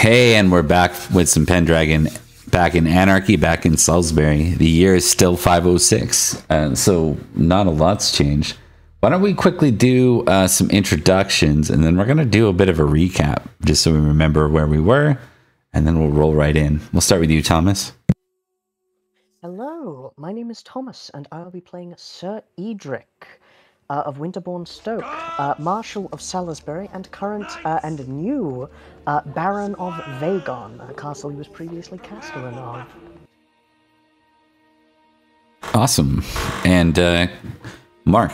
Hey, and we're back with some Pendragon, back in Anarchy, back in Salisbury. The year is still 506, so not a lot's changed. Why don't we quickly do some introductions, and then we're going to do a bit of a recap, just so we remember where we were, and then we'll roll right in. We'll start with you, Thomas. Hello, my name is Thomas, and I'll be playing Sir Edrich of Winterbourne, Stoke, Marshal of Salisbury, and current and new Baron of Vagon, a castle he was previously Castellan of. Awesome. And Mark.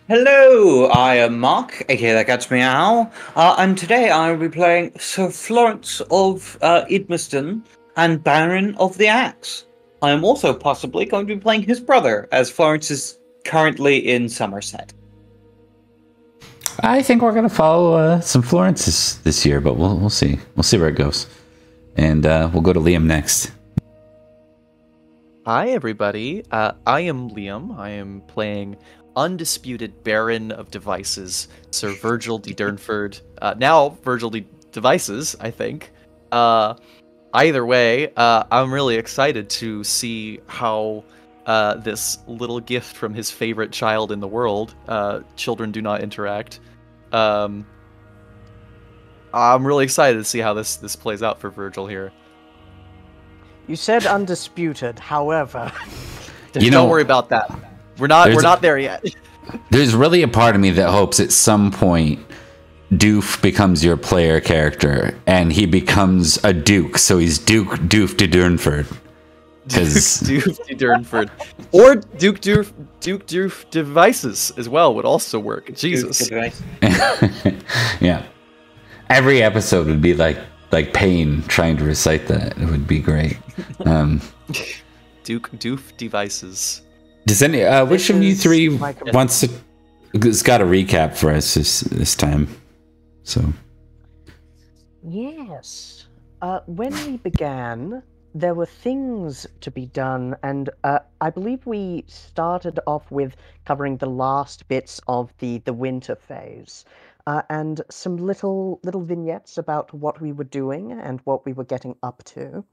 Hello, I am Mark, aka That Cat's Meow, and today I will be playing Sir Florence of Idmiston and Baron of the Axe. I am also possibly going to be playing his brother, as Florence is currently in Somerset. I think we're going to follow some Florences this year, but we'll see. We'll see where it goes. And we'll go to Liam next. Hi, everybody. I am Liam. I am playing undisputed Baron of Devices, Sir Virgil de Durnford. Now Virgil de Devices, I think. Either way, I'm really excited to see how this little gift from his favorite child in the world, children do not interact. I'm really excited to see how this plays out for Virgil here. You said undisputed, however. Don't worry about that. We're not there yet. There's really a part of me that hopes at some point Doof becomes your player character and he becomes a duke, so he's Doof de Durnford. Doof de Durnford. Or Duke Doof Devices as well would also work. Jesus. Yeah. Every episode would be like Payne trying to recite that. It would be great. Duke Doof Devices. Does any which of you three wants to? It's got a recap for us this time. So. Yes. When we began, there were things to be done, and I believe we started off with covering the last bits of the winter phase, and some little vignettes about what we were doing and what we were getting up to.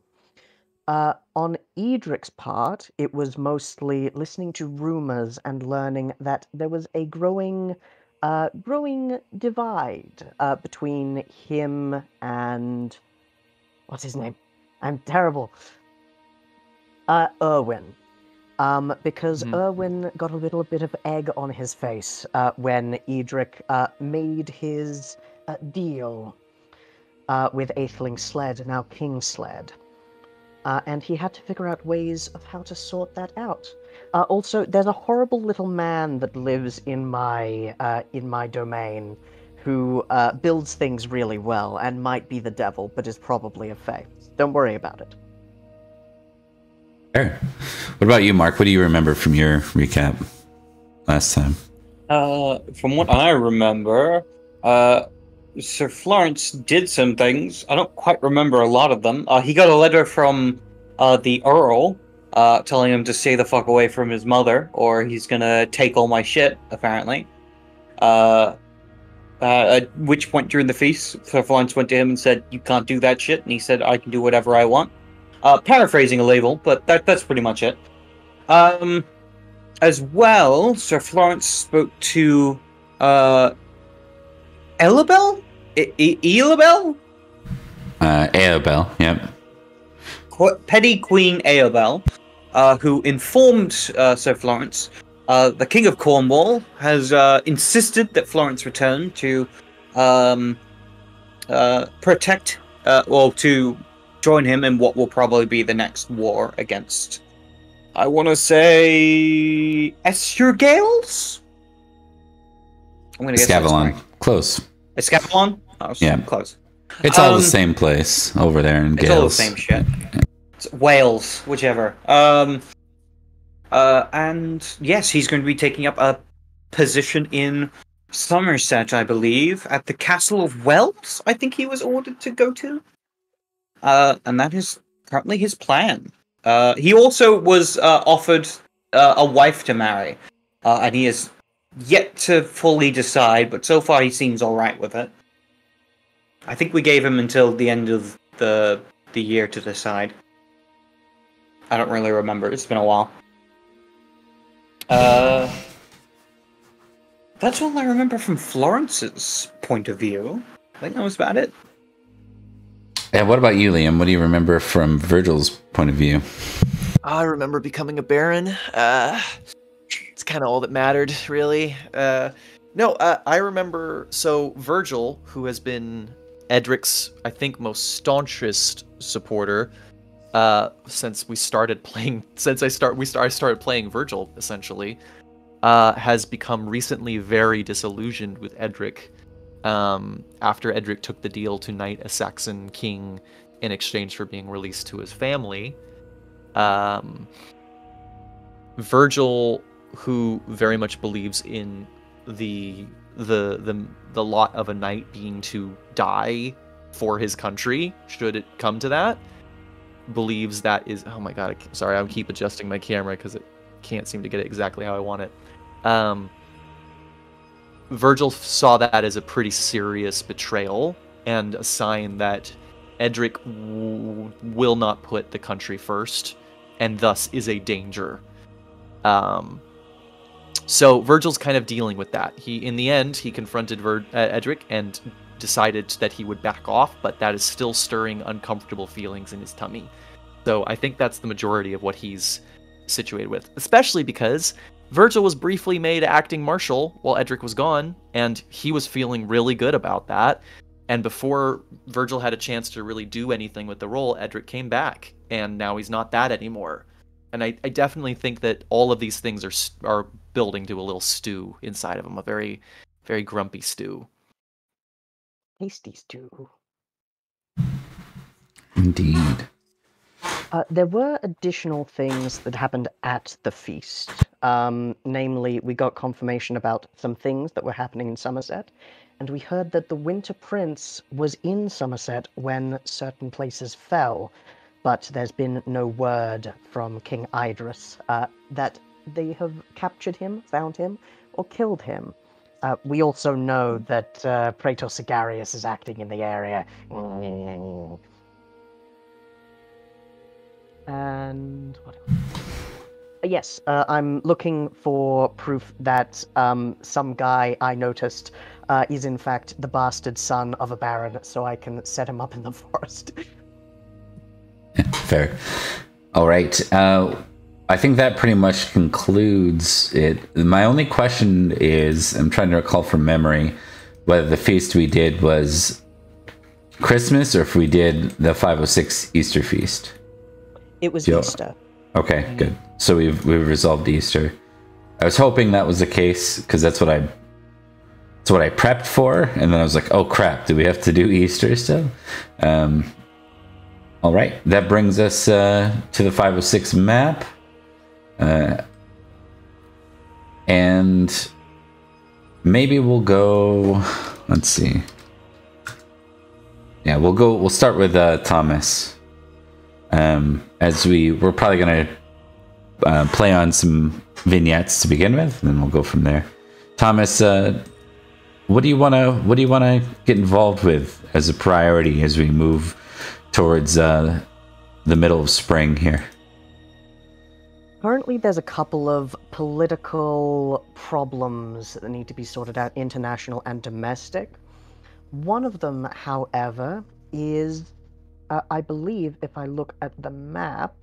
On Edrich's part, it was mostly listening to rumors and learning that there was a growing divide between him and what's his name? I'm terrible. Erwin. Because Erwin got a little bit of egg on his face when Edrich made his deal with Atheling Sled, now King Sled. And he had to figure out ways of how to sort that out. Also, there's a horrible little man that lives in my domain who builds things really well and might be the devil, but is probably a fae. Don't worry about it. Fair. What about you, Mark? What do you remember from your recap last time? From what I remember, Sir Florence did some things. I don't quite remember a lot of them. He got a letter from the Earl telling him to stay the fuck away from his mother, or he's gonna take all my shit, apparently. At which point during the feast, Sir Florence went to him and said, "You can't do that shit," and he said, "I can do whatever I want." Paraphrasing a label, but that's pretty much it. As well, Sir Florence spoke to Elabel? Eolabel? Eobel, yep. Petty Queen Eobel, who informed Sir Florence the King of Cornwall has insisted that Florence return to protect, to join him in what will probably be the next war against, I want to say, Esturgales? I'm going to guess Scavalon. Close. Escavalon? Oh, yeah. Close. It's all the same place over there in Gales. It's all the same shit. It's Wales, whichever. And yes, he's going to be taking up a position in Somerset, I believe, at the Castle of Wells, I think he was ordered to go to. And that is currently his plan. He also was offered a wife to marry, and he has yet to fully decide, but so far he seems alright with it. I think we gave him until the end of the year to decide. I don't really remember. It's been a while. That's all I remember from Florence's point of view. I think that was about it. And what about you, Liam? What do you remember from Virgil's point of view? I remember becoming a baron. It's kind of all that mattered, really. I remember. So Virgil, who has been Edric's, I think, most staunchest supporter since we started playing. Since I started playing Virgil, essentially, has become recently very disillusioned with Edric. After Edric took the deal to knight a Saxon king in exchange for being released to his family. Virgil, who very much believes in the lot of a knight being to die for his country, should it come to that, believes that is... Oh my god, sorry, I keep adjusting my camera because it can't seem to get it exactly how I want it. Virgil saw that as a pretty serious betrayal and a sign that Edric will not put the country first, and thus is a danger. So Virgil's kind of dealing with that. In the end, he confronted Edric and decided that he would back off, but that is still stirring uncomfortable feelings in his tummy. So I think that's the majority of what he's situated with, especially because Virgil was briefly made acting marshal while Edric was gone, and he was feeling really good about that. And before Virgil had a chance to really do anything with the role, Edric came back, and now he's not that anymore. And I definitely think that all of these things are building to a little stew inside of him, a very, very grumpy stew. Tasty stew. Indeed. There were additional things that happened at the feast. Namely, we got confirmation about some things that were happening in Somerset, and we heard that the Winter Prince was in Somerset when certain places fell, but there's been no word from King Idris that they have captured him, found him, or killed him. We also know that Praetor Sigarius is acting in the area. And what else? Yes, I'm looking for proof that some guy I noticed is in fact the bastard son of a baron, so I can set him up in the forest. Fair. All right. I think that pretty much concludes it. My only question is, I'm trying to recall from memory whether the feast we did was Christmas or if we did the 506 Easter feast. It was Easter. Okay, good. So we've resolved Easter. I was hoping that was the case because that's what I prepped for, and then I was like, oh crap, do we have to do Easter still? All right, that brings us to the 506 map, and maybe we'll go. Let's see. Yeah, we'll start with Thomas. As we're probably gonna play on some vignettes to begin with, and then we'll go from there. Thomas, what do you wanna get involved with as a priority as we move towards the middle of spring here? Currently, there's a couple of political problems that need to be sorted out, international and domestic. One of them, however, is I believe if I look at the map,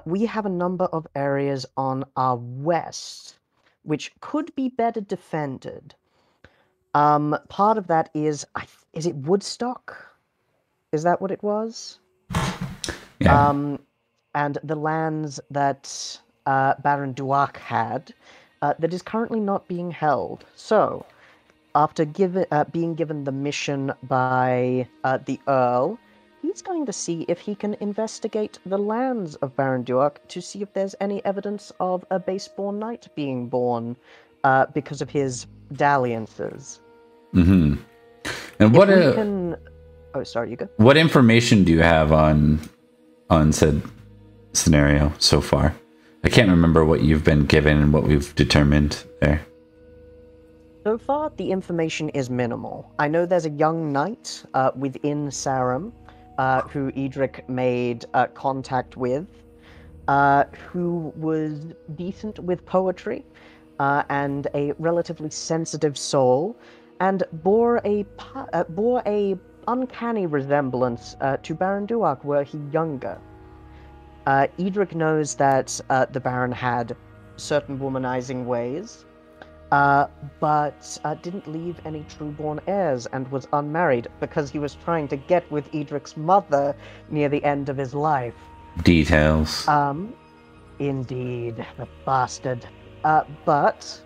we have a number of areas on our west which could be better defended. Part of that is it Woodstock? Is that what it was? Yeah. And the lands that Baron Duac had that is currently not being held. So, after being given the mission by the Earl, he's going to see if he can investigate the lands of Baron Duac to see if there's any evidence of a base-born knight being born because of his dalliances. Mm-hmm. And Oh, sorry, you go. What information do you have on said scenario so far? I can't remember what you've been given and what we've determined there. So far, the information is minimal. I know there's a young knight within Sarum who Edrich made contact with, who was decent with poetry and a relatively sensitive soul, and bore a uncanny resemblance to Baron Duach were he younger. Edrich knows that the Baron had certain womanizing ways, but didn't leave any true-born heirs and was unmarried because he was trying to get with Edrich's mother near the end of his life. Details. Indeed, the bastard. But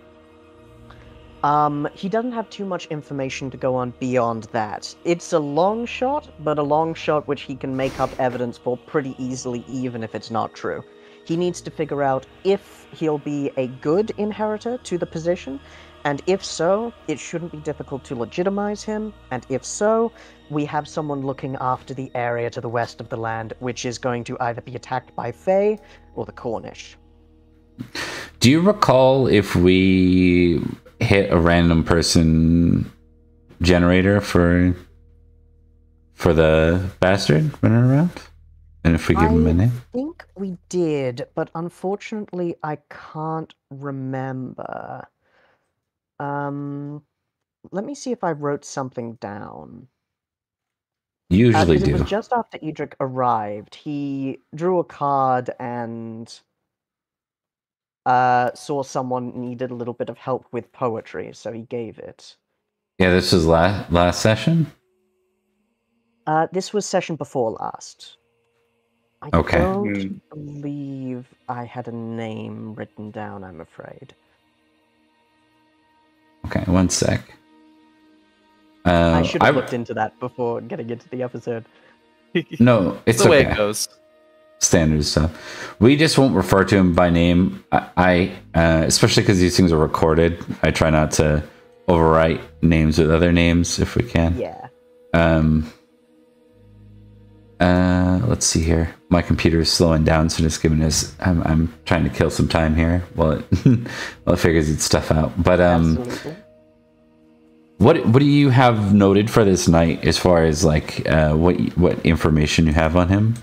he doesn't have too much information to go on beyond that. It's a long shot, but a long shot which he can make up evidence for pretty easily, even if it's not true. He needs to figure out if he'll be a good inheritor to the position, and if so, it shouldn't be difficult to legitimize him, and if so, we have someone looking after the area to the west of the land, which is going to either be attacked by Fae or the Cornish. Do you recall if we hit a random person generator for the bastard running around? And if we give him a name? I think we did, but unfortunately I can't remember. Let me see if I wrote something down. Usually do. It was just after Edrich arrived. He drew a card and saw someone needed a little bit of help with poetry, so he gave it. Yeah, this was last session? This was session before last. I don't believe I had a name written down, I'm afraid. Okay, one sec. I should have looked into that before getting into the episode. No, it's the way okay. It goes. Standard stuff. We just won't refer to him by name. I especially because these things are recorded. I try not to overwrite names with other names if we can. Yeah. Let's see here. My computer is slowing down, so just giving us. I'm trying to kill some time here while it figures its stuff out. But Absolutely. what do you have noted for this night as far as like what information you have on him?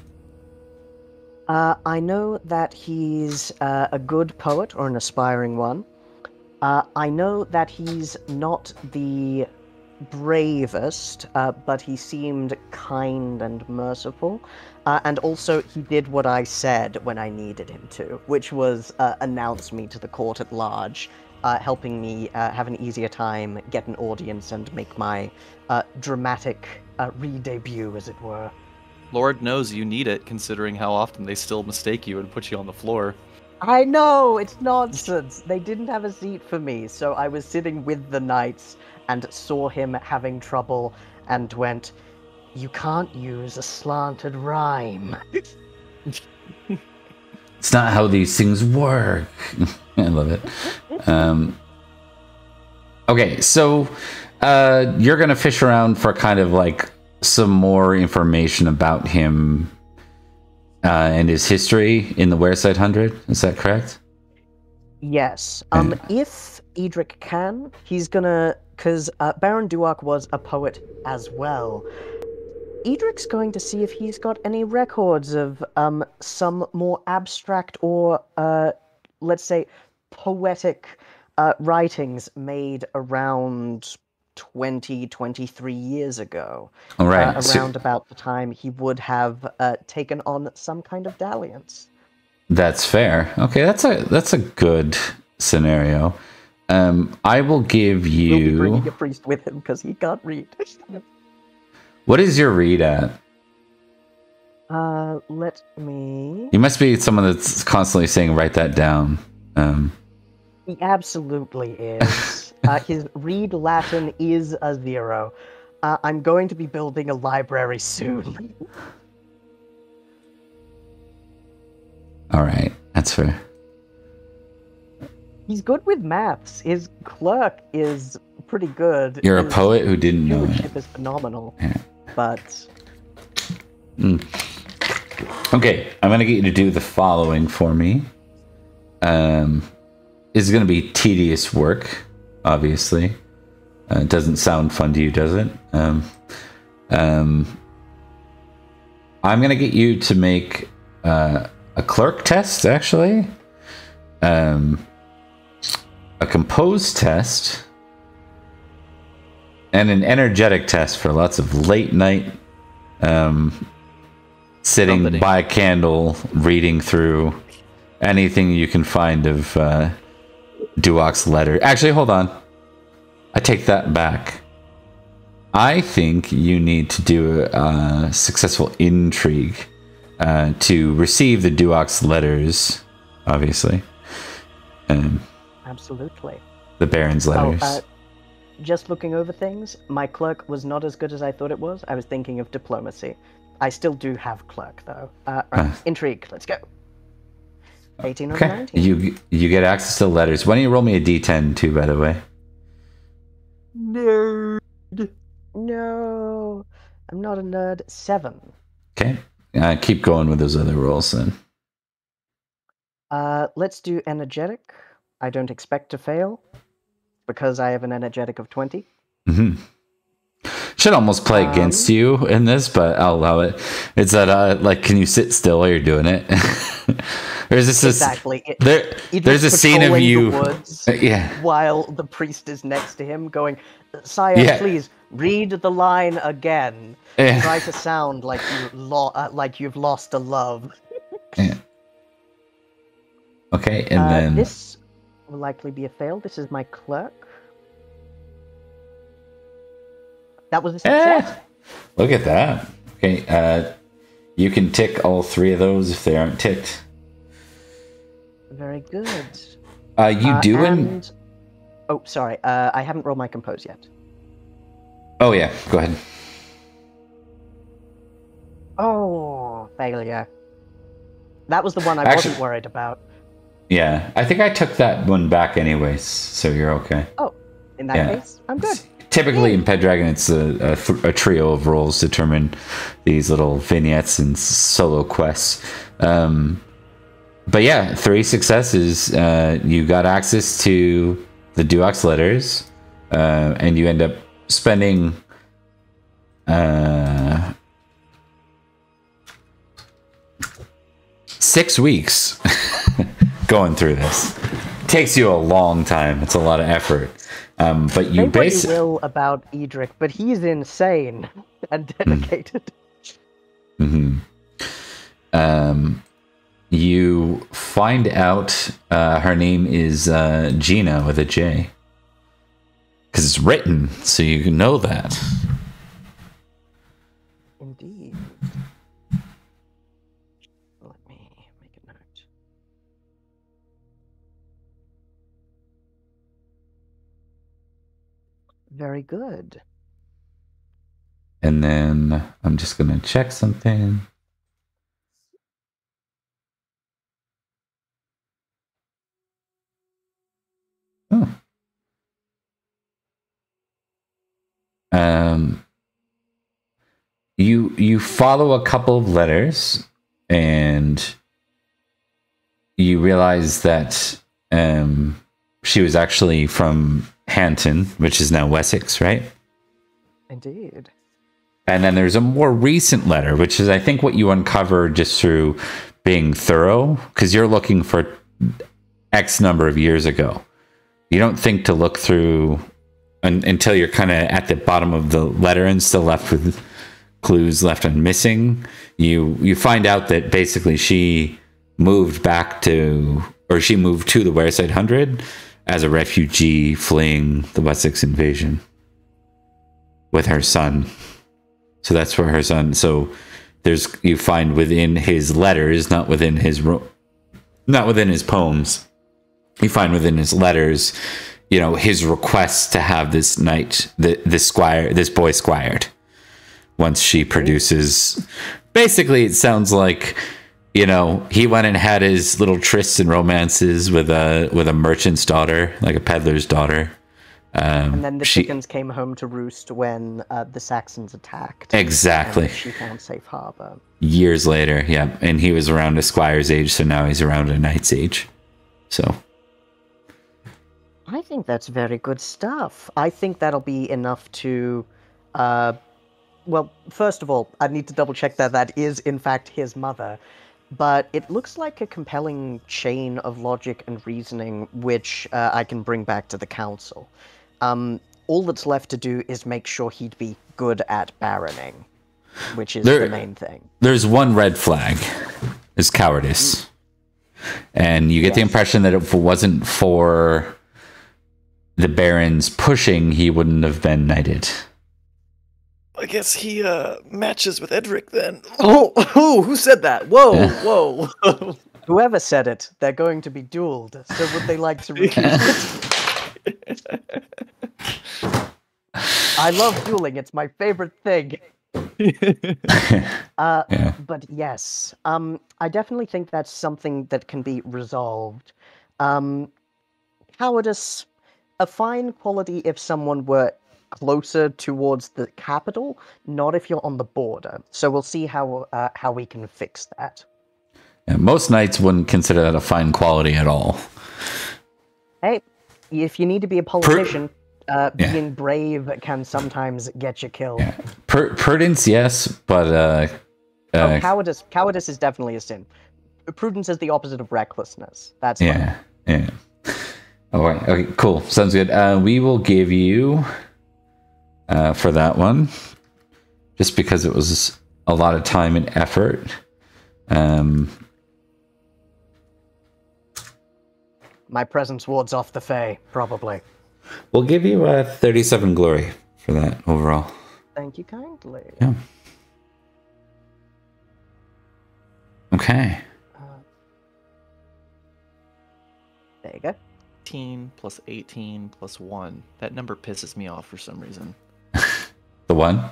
I know that he's a good poet or an aspiring one. I know that he's not the bravest, but he seemed kind and merciful. And also, he did what I said when I needed him to, which was announce me to the court at large, helping me have an easier time, get an audience, and make my dramatic re-debut, as it were. Lord knows you need it, considering how often they still mistake you and put you on the floor. I know, it's nonsense. They didn't have a seat for me, so I was sitting with the knights and saw him having trouble and went, "You can't use a slanted rhyme." It's not how these things work. I love it. Okay, so you're gonna fish around for kind of like some more information about him and his history in the Wareside 100. Is that correct? Yes. If Edrich can, he's gonna, because Baron Duach was a poet as well. Edrich's going to see if he's got any records of some more abstract or, let's say, poetic writings made around 23 years ago. All right. Around about the time he would have taken on some kind of dalliance. That's fair. Okay, that's a good scenario. I will give you. We'll be bringing a priest with him because he can't read. What is your read at? Let me. You must be someone that's constantly saying, "Write that down." He absolutely is. His read Latin is a 0. I'm going to be building a library soon. All right, that's fair. He's good with maths. His clerk is pretty good. You're a His poet who didn't know it. stewardship is phenomenal. Yeah. But Okay, I'm gonna get you to do the following for me. It's gonna be tedious work, obviously. It doesn't sound fun to you, does it? I'm gonna get you to make a clerk test, actually. A compose test. And an energetic test for lots of late night sitting by a candle, reading through anything you can find of Duok's letter. Actually, hold on. I take that back. I think you need to do a successful intrigue to receive the Duok's letters, obviously. Absolutely. The Baron's letters. Just looking over things, my clerk was not as good as I thought it was. I was thinking of diplomacy. I still do have clerk, though. Right, intrigue, let's go. 18 or 19. You get access to the letters. Why don't you roll me a d10 too, by the way? Nerd. No, I'm not a nerd. 7. Okay. Keep going with those other rolls then. Let's do energetic. I don't expect to fail because I have an energetic of 20. Mm-hmm. Should almost play against you in this, but I'll allow it. It's that like, can you sit still while you're doing it? Or is this exactly? There's a scene of you, while the priest is next to him, going, "Sire, please read the line again. Try to sound like you've lost a love." Okay, and then this will likely be a fail. This is my clerk. That was a success. Look at that. Okay, you can tick all 3 of those if they aren't ticked. Very good. You doing? Oh, sorry. I haven't rolled my compose yet. Oh yeah, go ahead. Oh, failure. That was the one I wasn't worried about. Yeah, I think I took that one back anyways, so you're okay. Oh, in that case, I'm good. Typically in Pendragon, it's a trio of rolls determine these little vignettes and solo quests. But yeah, 3 successes. You got access to the Duok's letters, and you end up spending 6 weeks going through this. It takes you a long time. It's a lot of effort. But you basically will about Edrich, but he's insane and dedicated. Mm-hmm. You find out her name is Gina with a J. Because it's written, so you know that. Indeed. Let me make a note. Very good. And then I'm just going to check something. Oh. You follow a couple of letters and you realize that she was actually from Hanton, which is now Wessex, right? Indeed. And then there's a more recent letter, which is, I think, what you uncover just through being thorough, because you're looking for X number of years ago. You don't think to look through until you're kind of at the bottom of the letter and still left with clues left and missing. You find out that basically she moved back to, or she moved to the Wareside Hundred as a refugee fleeing the Wessex invasion with her son. So that's where her son. So you find within his letters, not within his poems. You find within his letters, his request to have this knight, this boy squired. Once she produces, basically, it sounds like, he went and had his little trysts and romances with a merchant's daughter, like a peddler's daughter. And then the chickens came home to roost when the Saxons attacked. Exactly. And she found safe harbor. Years later, yeah. And he was around a squire's age, so now he's around a knight's age. So. I think that's very good stuff. I think that'll be enough to, well, first of all, I need to double check that that is in fact his mother, but it looks like a compelling chain of logic and reasoning which I can bring back to the council. All that's left to do is make sure he'd be good at baroning, which is the main thing. There's one red flag, is cowardice. And you get the impression that if it wasn't for the Baron's pushing, he wouldn't have been knighted. I guess he matches with Edrich then. Oh, who said that? Whoa, whoa. Whoever said it, they're going to be dueled. So would they like to repeat it? I love dueling. It's my favorite thing. But yes, I definitely think that's something that can be resolved. Cowardice, a fine quality if someone were closer towards the capital, not if you're on the border. So we'll see how we can fix that. Yeah, most knights wouldn't consider that a fine quality at all. Hey, if you need to be a politician, being brave can sometimes get you killed. Yeah. Prudence, yes, but cowardice is definitely a sin. Prudence is the opposite of recklessness. That's yeah. All right. Okay. Cool. Sounds good. We will give you for that one, just because it was a lot of time and effort. My presence wards off the Fae, probably. We'll give you 37 glory for that overall. Thank you kindly. Yeah. Okay. There you go. 18 plus 18 plus 1. That number pisses me off for some reason. The one?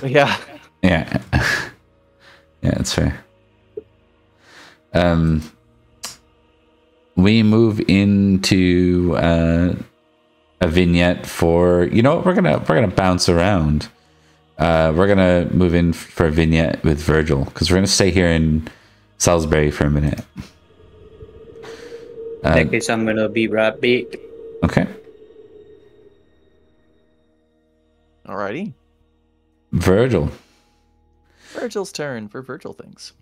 Yeah. Yeah. Yeah, that's fair. We move into a vignette for, you know what, we're gonna bounce around. We're gonna move in for a vignette with Virgil, because we're gonna stay here in Salisbury for a minute. In that case, I'm gonna be right back. Okay. Alrighty. Virgil. Virgil's turn for Virgil things.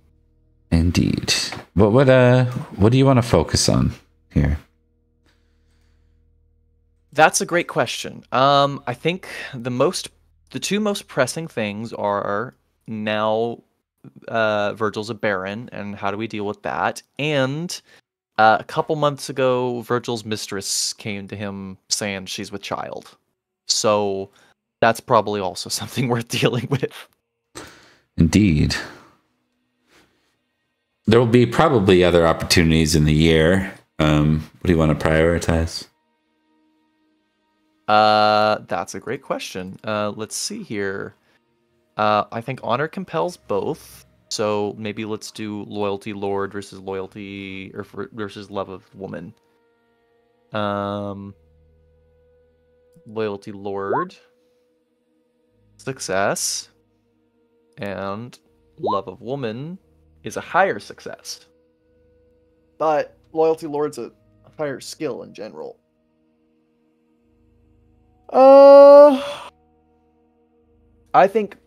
Indeed. But what do you want to focus on here? That's a great question. I think the two most pressing things are now Virgil's a baron, and how do we deal with that? And a couple months ago, Virgil's mistress came to him saying she's with child. So that's probably also something worth dealing with. Indeed. There will be probably other opportunities in the year. What do you want to prioritize? That's a great question. Let's see here. I think honor compels both. So maybe let's do loyalty lord versus loyalty or versus love of woman. Loyalty lord, success, and love of woman is a higher success. But loyalty lord's a higher skill in general. I think,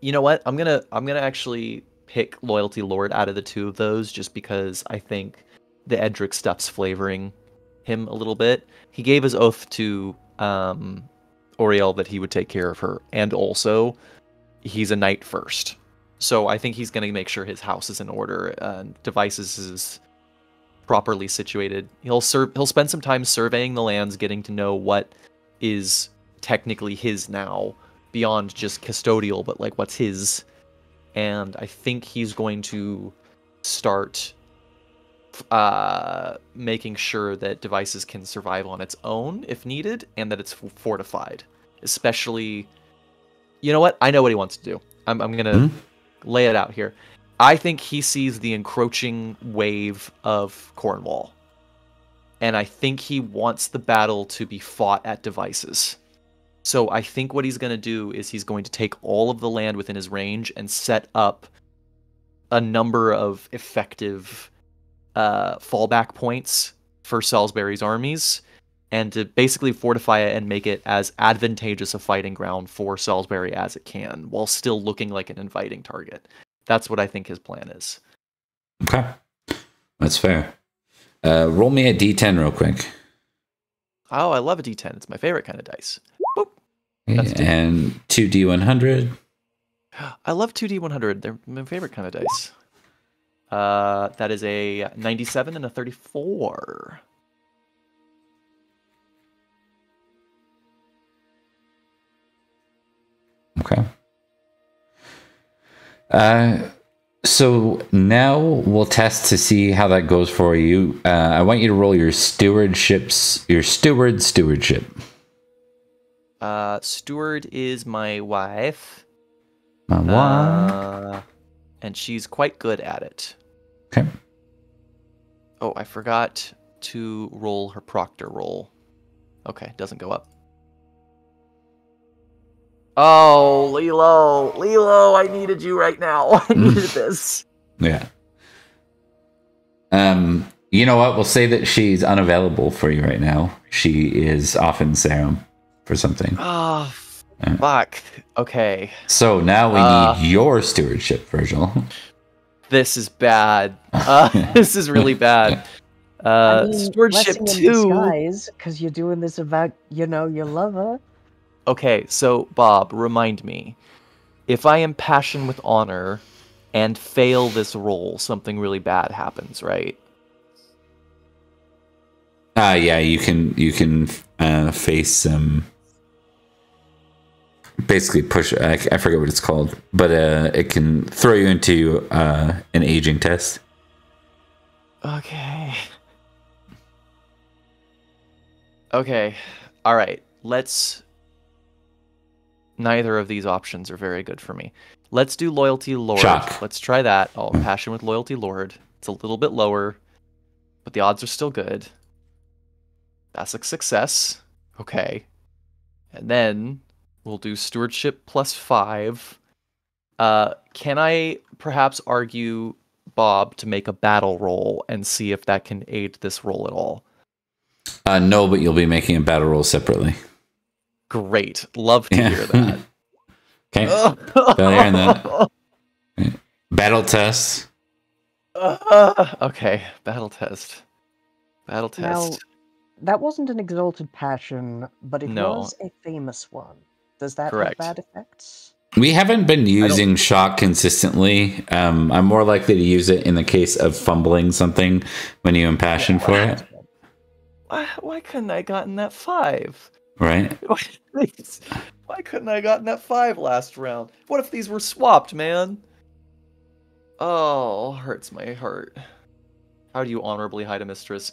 you know what? I'm gonna actually pick loyalty lord out of the two of those, just because I think the Edrich stuff's flavoring him a little bit. He gave his oath to Oriel that he would take care of her, and also he's a knight first. So I think he's going to make sure his house is in order, devices is properly situated. He'll spend some time surveying the lands, getting to know what is technically his now, beyond just custodial, but like what's his. And I think he's going to start making sure that devices can survive on its own if needed, and that it's fortified. Especially, you know what? I know what he wants to do. I'm going to lay it out here. I think he sees the encroaching wave of Cornwall. And I think he wants the battle to be fought at devices. So I think what he's going to do is he's going to take all of the land within his range and set up a number of effective fallback points for Salisbury's armies, and to basically fortify it and make it as advantageous a fighting ground for Salisbury as it can, while still looking like an inviting target. That's what I think his plan is. Okay. That's fair. Roll me a d10 real quick. Oh, I love a d10. It's my favorite kind of dice. Boop. Okay, and 2d100. I love 2d100. They're my favorite kind of dice. That is a 97 and a 34. Okay. So now we'll test to see how that goes for you. I want you to roll your stewardship. Steward. Steward is my wife. My wife. And she's quite good at it. Okay. Oh, I forgot to roll her proctor roll. Okay, doesn't go up. Oh, Lilo, I needed you right now. I needed this. Yeah. You know what? We'll say that she's unavailable for you right now. She is off in Sarum for something. Oh, fuck. Okay. So now we need your stewardship, Virgil. This is bad. This is really bad. Stewardship 2. Because you're doing this about, your lover. Okay, so Bob, remind me. If I impassion with honor and fail this roll, something really bad happens, right? Yeah, you can face basically push. I forget what it's called, but it can throw you into an aging test. Okay. Okay. All right. Neither of these options are very good for me. Let's do Loyalty Lord. Shock. Let's try that. Oh, Passion with Loyalty Lord. It's a little bit lower, but the odds are still good. That's a success. Okay. And then we'll do Stewardship +5. Can I perhaps argue Bob to make a battle roll and see if that can aid this roll at all? No, but you'll be making a battle roll separately. Great. Love to hear that. Okay. Failure in that. Battle test. Okay. Battle test. Battle test. Now, that wasn't an exalted passion, but it was a famous one. Does that have bad effects? We haven't been using shock consistently. I'm more likely to use it in the case of fumbling something when you impassion for it. Why couldn't I gotten that 5? Right? Why couldn't I gotten that 5 last round? What if these were swapped, man? Oh, hurts my heart. How do you honorably hide a mistress?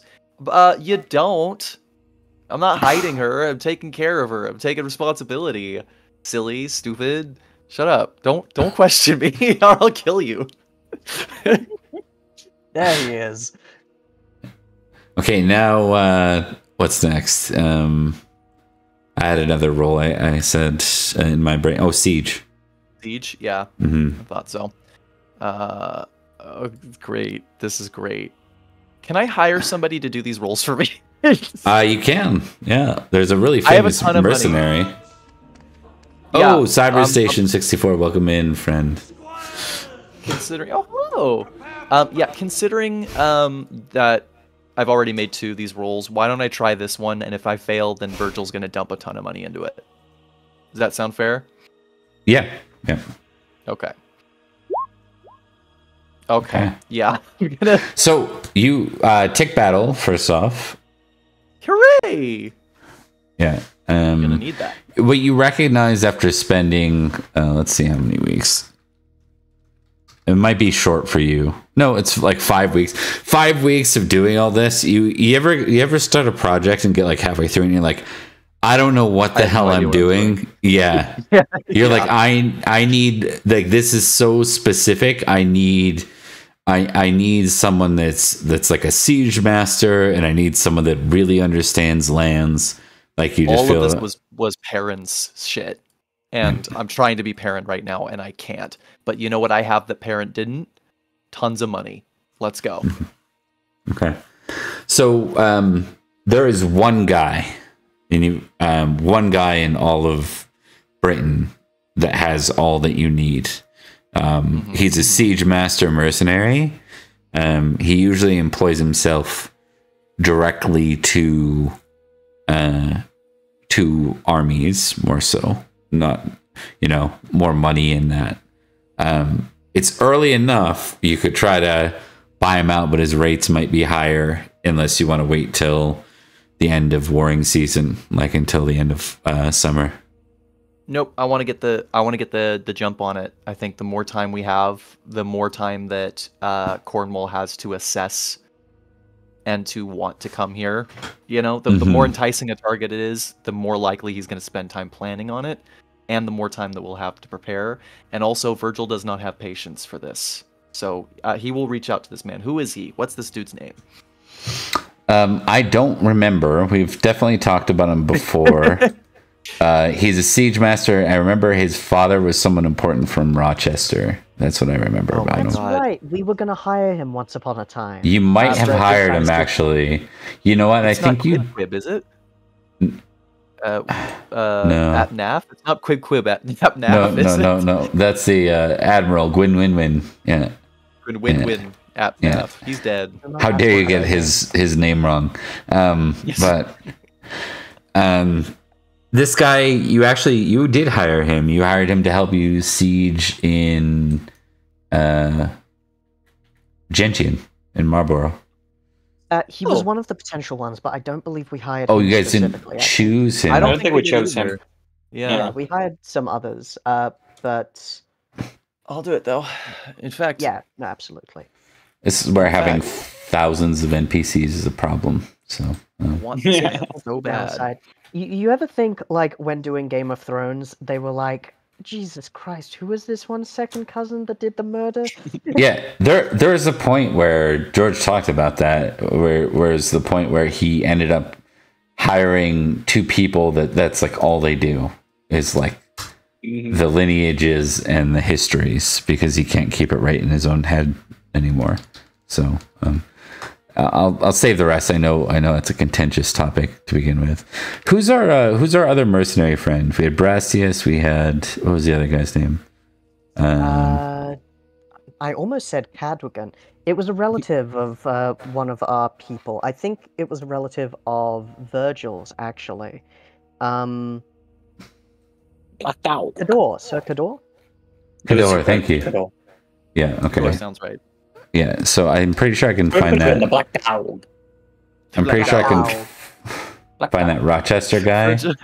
You don't. I'm not hiding her. I'm taking care of her. I'm taking responsibility. Silly, stupid. Shut up. Don't question me or I'll kill you. There he is. Okay, now what's next? I had another roll I said in my brain. Oh, Siege. Siege? Yeah. Mm-hmm. I thought so. Oh, great. This is great. Can I hire somebody to do these rolls for me? You can. Yeah. There's a really famous mercenary. Yeah, oh, Cyber Station 64. Welcome in, friend. Considering... Oh, hello! Yeah, considering that I've already made 2 of these rolls, why don't I try this one, and if I fail, then Virgil's going to dump a ton of money into it. Does that sound fair? Yeah. Yeah. Okay. Okay. Yeah. So you tick battle first off. Hooray! Yeah. I'm gonna need that. What you recognize after spending, let's see how many weeks. It might be short for you. No, it's like 5 weeks. 5 weeks of doing all this. You ever start a project and get like halfway through and you're like, I don't know what the hell I'm doing. Yeah. You're like, I need, like, this is so specific. I need someone that's like a siege master, and I need someone that really understands lands. Like, you just all of this was Perin's shit, and I'm trying to be Perin right now, and I can't. But you know what I have that Perin didn't? Tons of money. Let's go. Okay. So there is one guy, one guy in all of Britain that has all that you need. He's a siege master mercenary. He usually employs himself directly to armies, more so, not more money in that. It's early enough you could try to buy him out, but his rates might be higher unless you want to wait till the end of warring season, like until the end of summer. Nope, I want to get the jump on it. I think the more time we have, the more time that Cornwall has to assess and to want to come here. The more enticing a target it is, the more likely he's going to spend time planning on it, and the more time that we'll have to prepare. And also, Virgil does not have patience for this. So he will reach out to this man. Who is he? What's this dude's name? I don't remember. We've definitely talked about him before. He's a siege master. I remember his father was someone important from Rochester. That's what I remember about him. That's right. We were going to hire him once upon a time. You might have hired him, actually. You know what? It's I think you... Quib, is it? No. At NAF? It's not Quib at NAF, No. That's the Admiral Gwyn. Yeah. Gwyn at NAF. He's dead. How dare you get his name wrong? Yes. But this guy, you did hire him. You hired him to help you siege in Gentian in Marlborough. He was one of the potential ones, but I don't believe we hired him. Oh, you guys didn't choose him? I don't think we chose him. Yeah, we hired some others, but... I'll do it, though. In fact... Yeah, no, absolutely. This is where having thousands of NPCs is a problem. So, I want this so bad. Downside. You ever think, like, when doing Game of Thrones, they were like, Jesus Christ, who was this one second cousin that did the murder? Yeah, there is a point where George talked about that, where's the point where he ended up hiring two people that's like all they do is like the lineages and the histories, because he can't keep it right in his own head anymore. So I'll save the rest. I know it's a contentious topic to begin with. Who's our other mercenary friend? We had Brastius. We had, what was the other guy's name? I almost said Cadwagan. It was a relative of one of our people. I think it was a relative of Virgil's, actually. Cador, Sir Cador. Cador, thank you. Cador. Yeah. Okay. Cador sounds right. Yeah, so I'm pretty sure I can find that. I'm pretty sure I can find that Rochester guy. This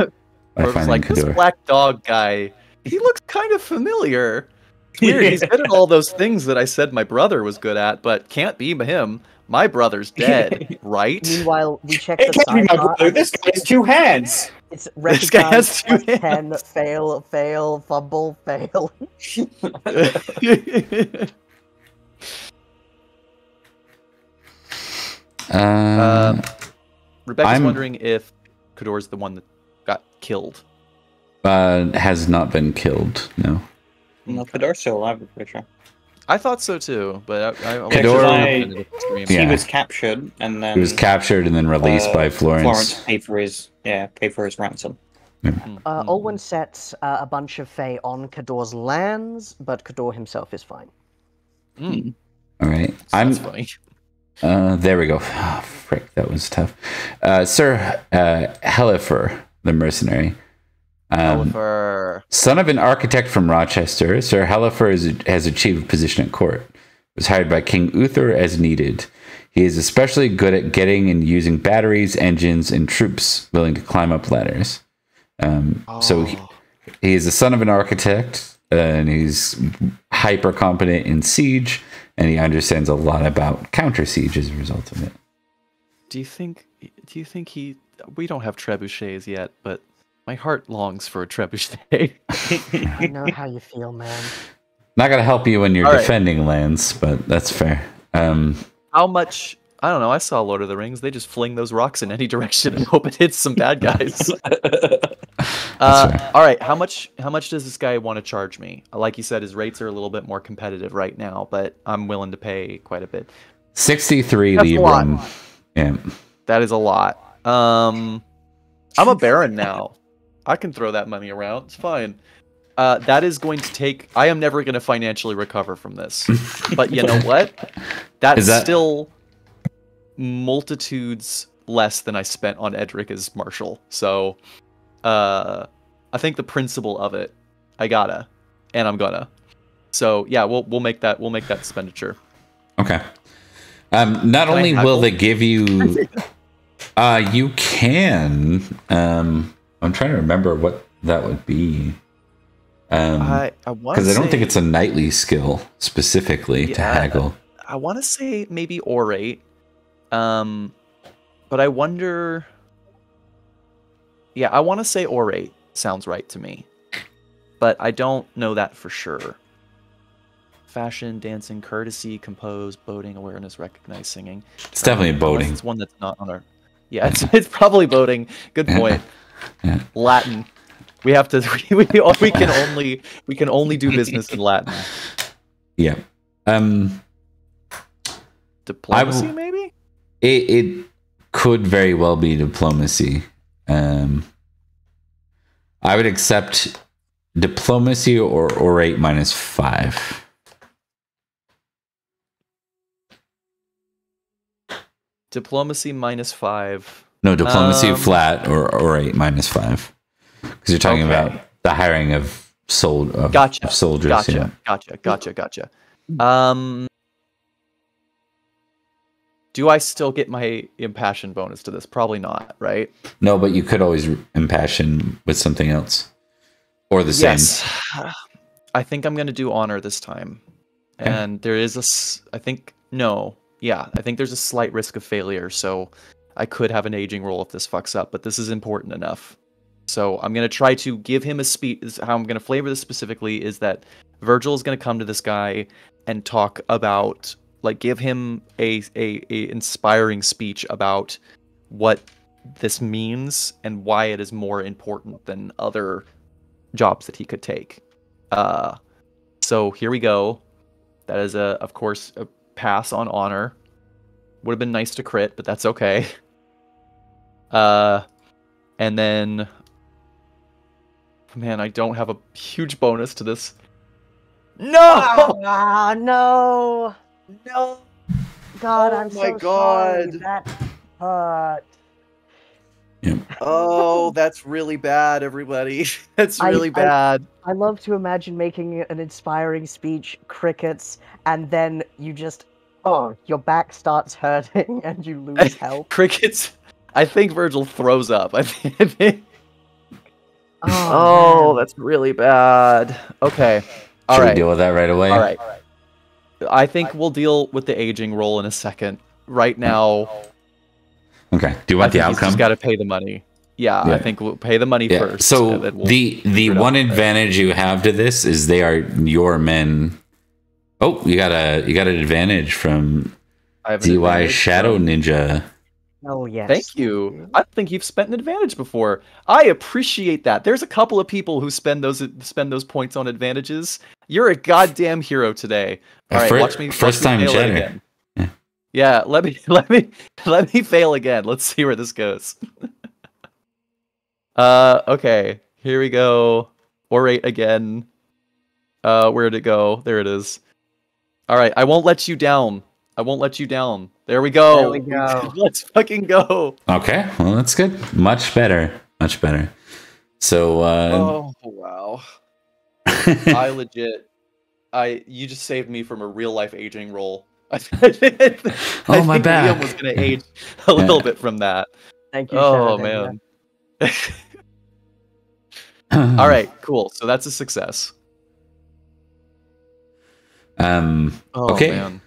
black dog guy, he looks kind of familiar. It's weird, he's good at all those things that I said my brother was good at, but can't be him. My brother's dead, right? Meanwhile, we check the sidebar. This guy has two hands. It's this guy has two hands. 10, fail, fumble, fail. Rebecca's wondering if Cador's the one that got killed. Has not been killed, no. No, Cador's still alive, I'm pretty sure. I thought so too, but Cador, he was captured and then released by Florence. Florence paid for his ransom. Yeah. Olwen sets a bunch of Fae on Cador's lands, but Cador himself is fine. All right, That's funny. There we go. Oh, frick, that was tough. Sir Hellifer, the mercenary. Son of an architect from Rochester, Sir Hellifer has achieved a position at court. Was hired by King Uther as needed. He is especially good at getting and using batteries, engines, and troops willing to climb up ladders. So he is the son of an architect, and he's hyper competent in siege, and he understands a lot about counter siege as a result of it. Do you think we don't have trebuchets yet, but my heart longs for a trebuchet. I know how you feel, man. Not gonna help you when you're defending lands, but that's fair. How much? I don't know. I saw Lord of the Rings. They just fling those rocks in any direction and hope it hits some bad guys. All right. How much does this guy want to charge me? Like you said, his rates are a little bit more competitive right now, but I'm willing to pay quite a bit. 63 Libram Yeah. That is a lot. I'm a baron now. I can throw that money around. It's fine. That is going to take... I am never going to financially recover from this. But you know what? That's still multitudes less than I spent on Edrich as Marshal. So, I think the principle of it, I gotta, and I'm gonna. So yeah, we'll make that expenditure. Okay. Not only will they give you, you can. I'm trying to remember what that would be. Because I don't think it's a knightly skill specifically to haggle. I want to say maybe orate. But I wonder... Yeah, I want to say orate. Sounds right to me. But I don't know that for sure. Fashion, dancing, courtesy, compose, boating, awareness, recognize, singing. It's definitely boating. It's one that's not on our... Yeah, it's probably boating. Good point. Yeah. Latin. We have to... We can only do business in Latin. Yeah. Diplomacy, maybe? It could very well be diplomacy. I would accept diplomacy or orate -5. Diplomacy -5. No, diplomacy flat or orate -5. Because you're talking about the hiring of soldiers. Gotcha. Do I still get my impassion bonus to this? Probably not, right? No, but you could always impassion with something else. Or the same. Yes. I think I'm going to do honor this time. Okay. And there is I think there's a slight risk of failure, so I could have an aging roll if this fucks up, but this is important enough. So I'm going to try to give him a speech. How I'm going to flavor this specifically is that Virgil is going to come to this guy and talk about... Like, give him a inspiring speech about what this means and why it is more important than other jobs that he could take. So here we go. That is, of course, a pass on honor. Would have been nice to crit, but that's okay. And then... Man, I don't have a huge bonus to this. No! No! No! God, I'm so sorry. That hurt. Yep. Oh, that's really bad, everybody. That's really bad. I love to imagine making an inspiring speech, crickets, and then you just... your back starts hurting and you lose health. Crickets? I think Virgil throws up. I think... Oh, that's really bad. Okay. Should we deal with that right away? All right. I think we'll deal with the aging roll in a second. Right now... Okay. Do you want the outcome? He's got to pay the money. Yeah, I think we'll pay the money first. So the one advantage you have to this is they are your men. Oh, you got an advantage from DY Shadow Ninja. Oh yes. Thank you. I don't think you've spent an advantage before. I appreciate that. There's a couple of people who spend those points on advantages. You're a goddamn hero today. All right, watch me. First time Cheddar. Yeah, let me fail again. Let's see where this goes. Okay, here we go. Orate again. Where'd it go? There it is. All right, I won't let you down. I won't let you down. There we go. There we go. Let's fucking go. Okay, well that's good. Much better. Much better. So. Oh wow. You just saved me from a real life aging roll. I think my back. Liam was going to age a little bit from that. Thank you. Oh man. All right, cool. So that's a success. Okay. Man.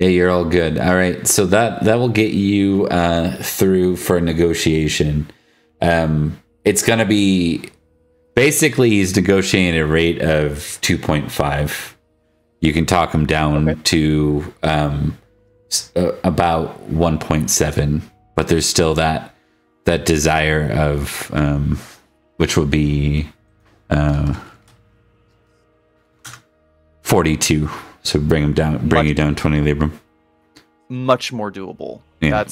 Yeah, you're all good. All right, so that will get you through for negotiation. It's going to be basically he's negotiating at a rate of 2.5. You can talk him down to about 1.7, but there's still that desire of which will be 42. So bring you down 20 labrum. much more doable. Yeah.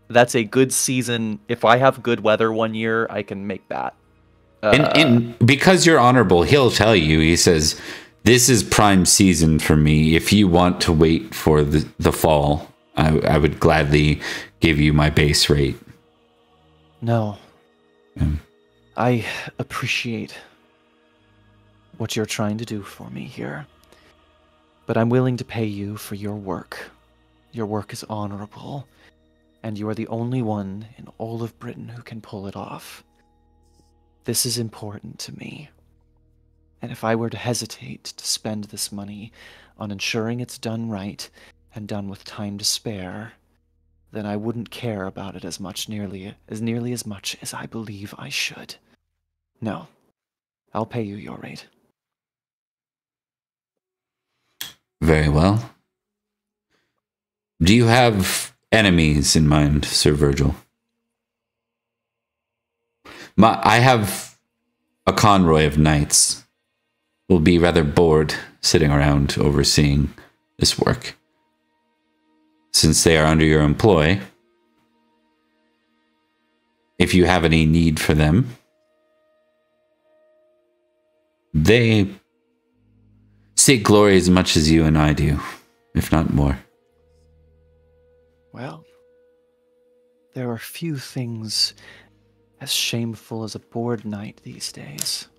That's a good season. If I have good weather one year, I can make that. And because you're honorable, he'll tell you, he says, this is prime season for me. If you want to wait for the fall, I would gladly give you my base rate. No. I appreciate what you're trying to do for me here. But I'm willing to pay you for your work. Your work is honorable, and you are the only one in all of Britain who can pull it off. This is important to me. And if I were to hesitate to spend this money on ensuring it's done right and done with time to spare, then I wouldn't care about it as nearly as much as I believe I should. No, I'll pay you your rate. Very well. Do you have enemies in mind, Sir Virgil? I have a convoy of knights. Will be rather bored sitting around overseeing this work. Since they are under your employ, if you have any need for them, they seek glory as much as you and I do, if not more. Well, there are few things as shameful as a bored knight these days.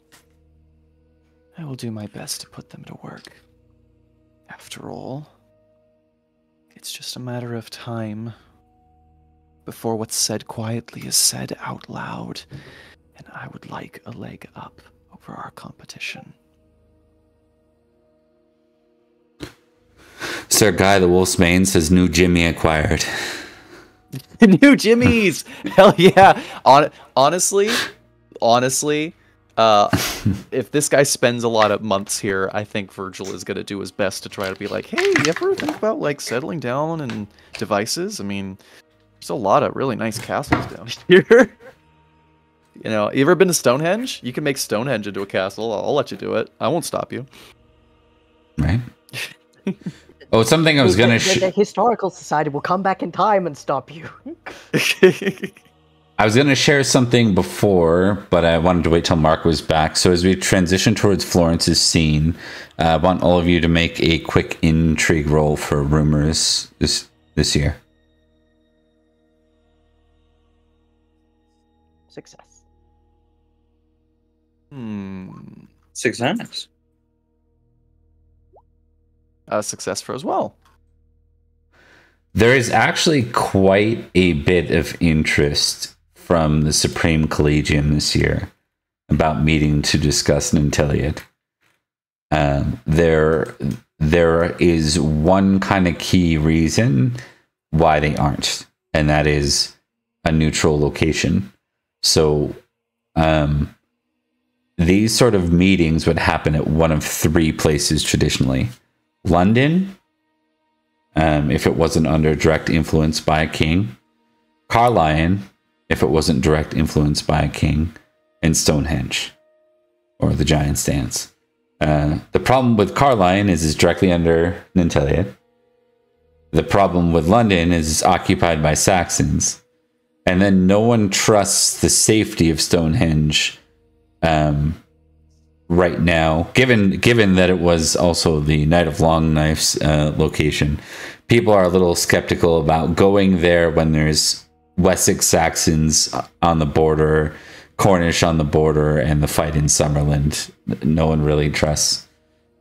I will do my best to put them to work. After all, it's just a matter of time before what's said quietly is said out loud, and I would like a leg up over our competition. Sir Guy the Wolfsbane says new Jimmy acquired. New Jimmys! Hell yeah! Honestly, if this guy spends a lot of months here, I think Virgil is going to do his best to try to be like, hey, you ever think about like settling down and devices? I mean, there's a lot of really nice castles down here. You know, you ever been to Stonehenge? You can make Stonehenge into a castle. I'll let you do it. I won't stop you. Right. Oh, something I was going to... The Historical Society will come back in time and stop you. I was going to share something before, but I wanted to wait till Mark was back. So as we transition towards Florence's scene, I want all of you to make a quick intrigue roll for rumors this year. Success. Success. Success for as well. There is actually quite a bit of interest from the Supreme Collegium this year about meeting to discuss Nanteleod. There is one kind of key reason why they aren't, and that is a neutral location. So these sort of meetings would happen at one of three places traditionally. London, if it wasn't under direct influence by a king. Carlisle, if it wasn't direct influence by a king. And Stonehenge, or the Giant's Dance. The problem with Carlisle is it's directly under Nanteleod. The problem with London is it's occupied by Saxons. And then no one trusts the safety of Stonehenge right now, given that it was also the Knight of Long Knife's location. People are a little skeptical about going there when there's Wessex Saxons on the border, Cornish on the border, and the fight in Summerland. No one really trusts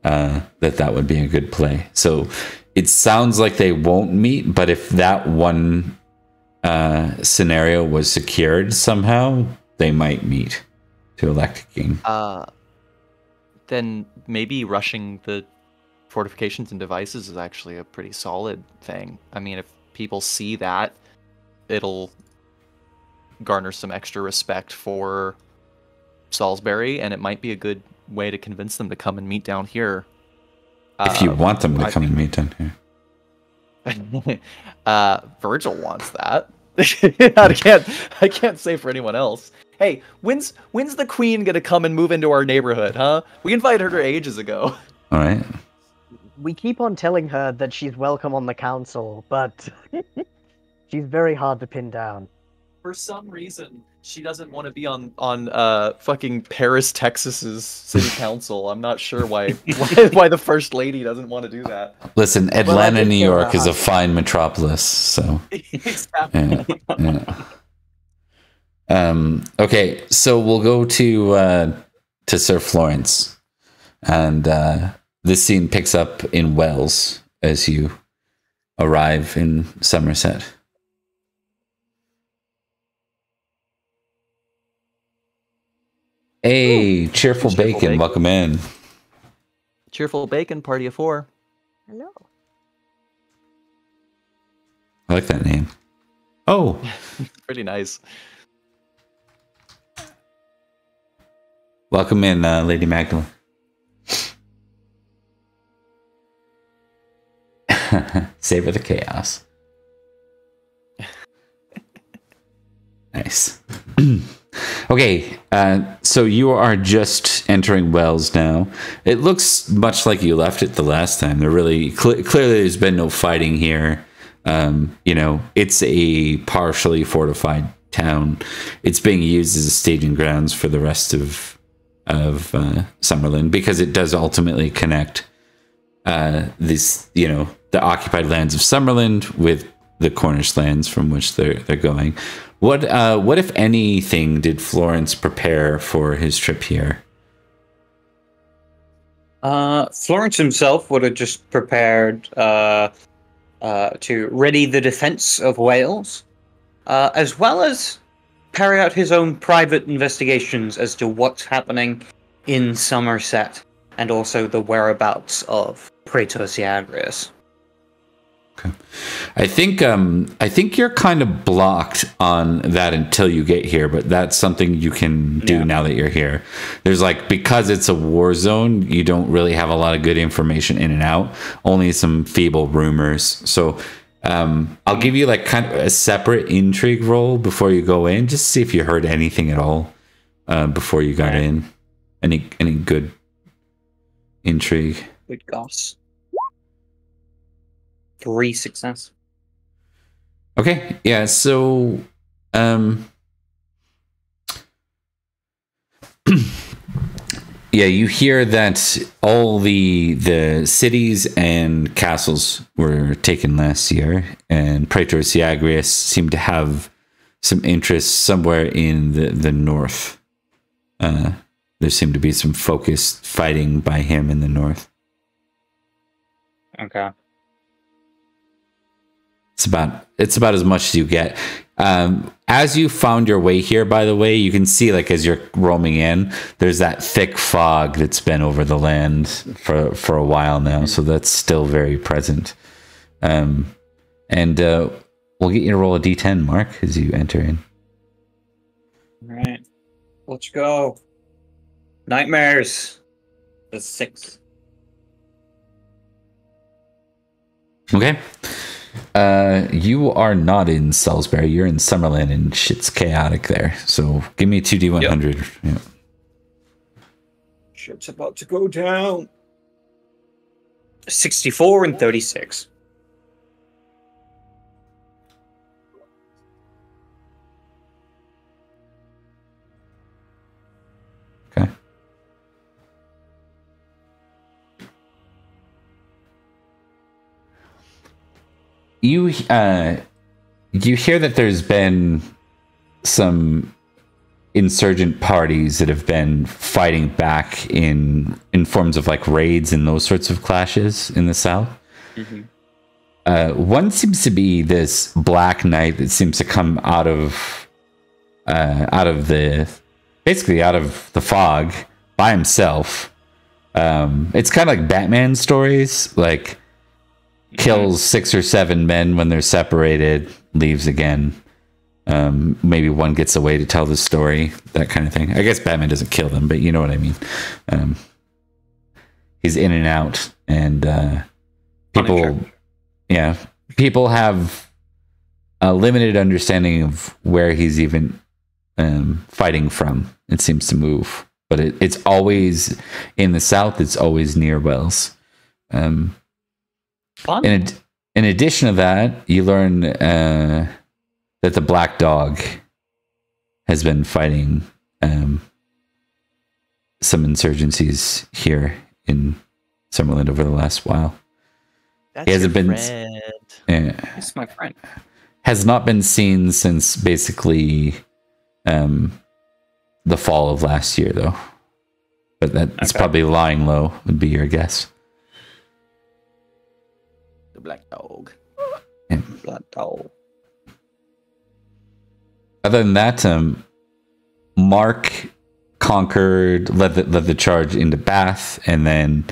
that would be a good play. So it sounds like they won't meet, but if that one scenario was secured somehow, they might meet to elect a king. Then maybe rushing the fortifications and devices is actually a pretty solid thing. I mean, if people see that, it'll garner some extra respect for Salisbury, and it might be a good way to convince them to come and meet down here. If you want them to come and meet down here. Virgil wants that. I can't say for anyone else. Hey, when's the queen gonna come and move into our neighborhood, huh? We invited her ages ago. All right. We keep on telling her that she's welcome on the council, but she's very hard to pin down. For some reason, she doesn't want to be on fucking Paris, Texas's city council. I'm not sure why the first lady doesn't want to do that. Listen, Atlanta, New York is a fine metropolis, so Exactly. Okay, so we'll go to Sir Florence, and this scene picks up in Wells as you arrive in Somerset. Hey, Cheerful Bacon, welcome in. Cheerful Bacon, party of 4. Hello. I like that name. Oh, Pretty nice. welcome in, Lady Magdalene. Savor the chaos. Nice. Okay, so you are just entering Wells now. It looks much like you left it the last time. There really clearly there's been no fighting here. It's a partially fortified town. It's being used as a staging grounds for the rest of Summerlin, because it does ultimately connect the occupied lands of Summerland with the Cornish lands from which they're going. What if anything did Florence prepare for his trip here? Florence himself would have just prepared to ready the defense of Wales, as well as carry out his own private investigations as to what's happening in Somerset, and also the whereabouts of Praetor Siagrius. Okay. I think you're kind of blocked on that until you get here, but that's something you can do now that you're here. There's because it's a war zone, you don't really have a lot of good information in and out, only some feeble rumors. So I'll give you kind of a separate intrigue roll before you go in, just to see if you heard anything at all before you got in. Any good intrigue? Good goss. 3 success. Okay, yeah, so yeah, you hear that all the cities and castles were taken last year, and Praetor Siagrius seemed to have some interest somewhere in the north. There seemed to be some focused fighting by him in the north. Okay. It's about as much as you get. As you found your way here, by the way, you can see as you're roaming in, there's that thick fog that's been over the land for a while now, so that's still very present. And we'll get you to roll a d10, Mark, as you enter in. All right, let's go. Nightmares. That's 6. Okay. You are not in Salisbury. You're in Summerlin, and shit's chaotic there. So give me a 2d100. Yep. Shit's about to go down. 64 and 36. Okay. You hear that there's been some insurgent parties that have been fighting back in forms of raids and those sorts of clashes in the south. Mm-hmm. One seems to be this Black Knight that seems to come out of the fog by himself. It's kind of like Batman stories, kills 6 or 7 men when they're separated, leaves again. Maybe one gets away to tell the story, that kind of thing. I guess Batman doesn't kill them, but you know what I mean. He's in and out, and people have a limited understanding of where he's even fighting from. It seems to move, but it's always in the south. It's always near Wells. Fun. In addition to that, you learn that the Black Dog has been fighting some insurgencies here in Summerland over the last while. That's He hasn't your been. friend. It's my friend. Has not been seen since basically the fall of last year, though. But that's probably lying low, would be your guess. The Black Dog. Yeah. Black Dog. Other than that, Mark conquered, led the charge into Bath, and then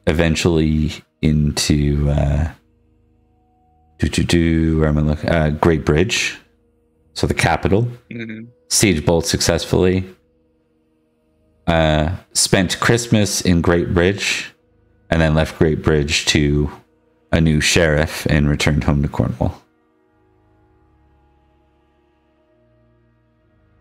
eventually into where am I looking? Great Bridge, so the capital. Mm-hmm. Siege bolt successfully. Spent Christmas in Great Bridge, and then left Great Bridge to a new sheriff and returned home to Cornwall.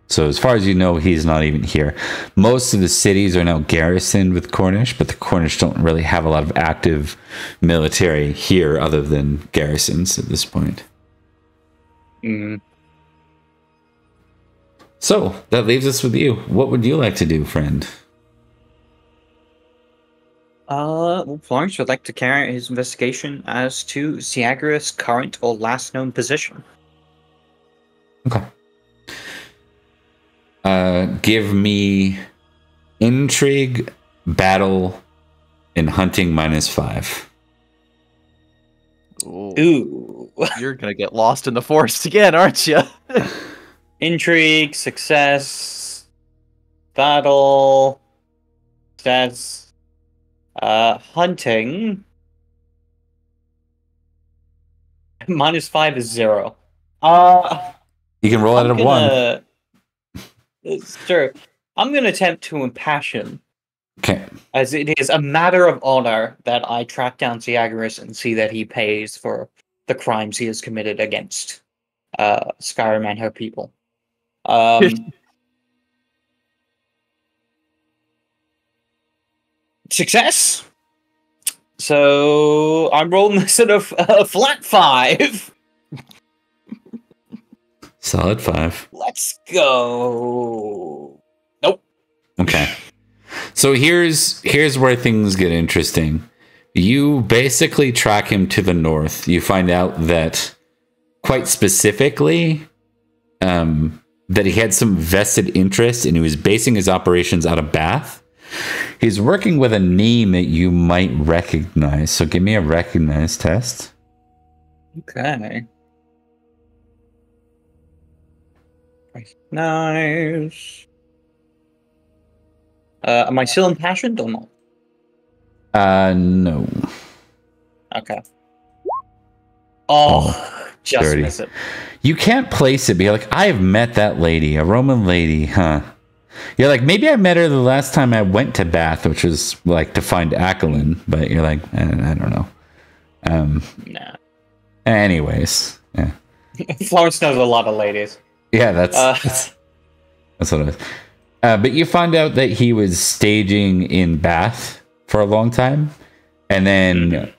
So as far as you know, he's not even here. Most of the cities are now garrisoned with Cornish, but the Cornish don't really have a lot of active military here other than garrisons at this point. Mm-hmm. So that leaves us with you. What would you like to do, friend? Well, Florence would like to carry out his investigation as to Siagris' current or last known position. Okay. Give me intrigue, battle, and hunting -5. Ooh. You're gonna get lost in the forest again, aren't you? Intrigue, success, battle, stats, hunting. -5 is 0. You can roll out of 1. Sure. I'm going to attempt to impassion. Okay. As it is a matter of honor that I track down Siagris and see that he pays for the crimes he has committed against Skyrim and her people. Success. So I'm rolling this at a flat 5. Solid 5. Let's go. Nope. Okay. So here's where things get interesting. You basically track him to the north. You find out that quite specifically that he had some vested interest and he was basing his operations out of Bath. He's working with a name that you might recognize. So give me a recognize test. Okay. Nice. Am I still impassioned or not? No. Okay. Oh, just 30. miss it. You can't place it, but you're like, I've met that lady, a Roman lady, huh? You're like, maybe I met her the last time I went to Bath, which was like to find Akelin, but you're like, I don't know. Nah. Anyways, yeah. Florence knows a lot of ladies. Yeah, that's what it is. But you find out that he was staging in Bath for a long time, and then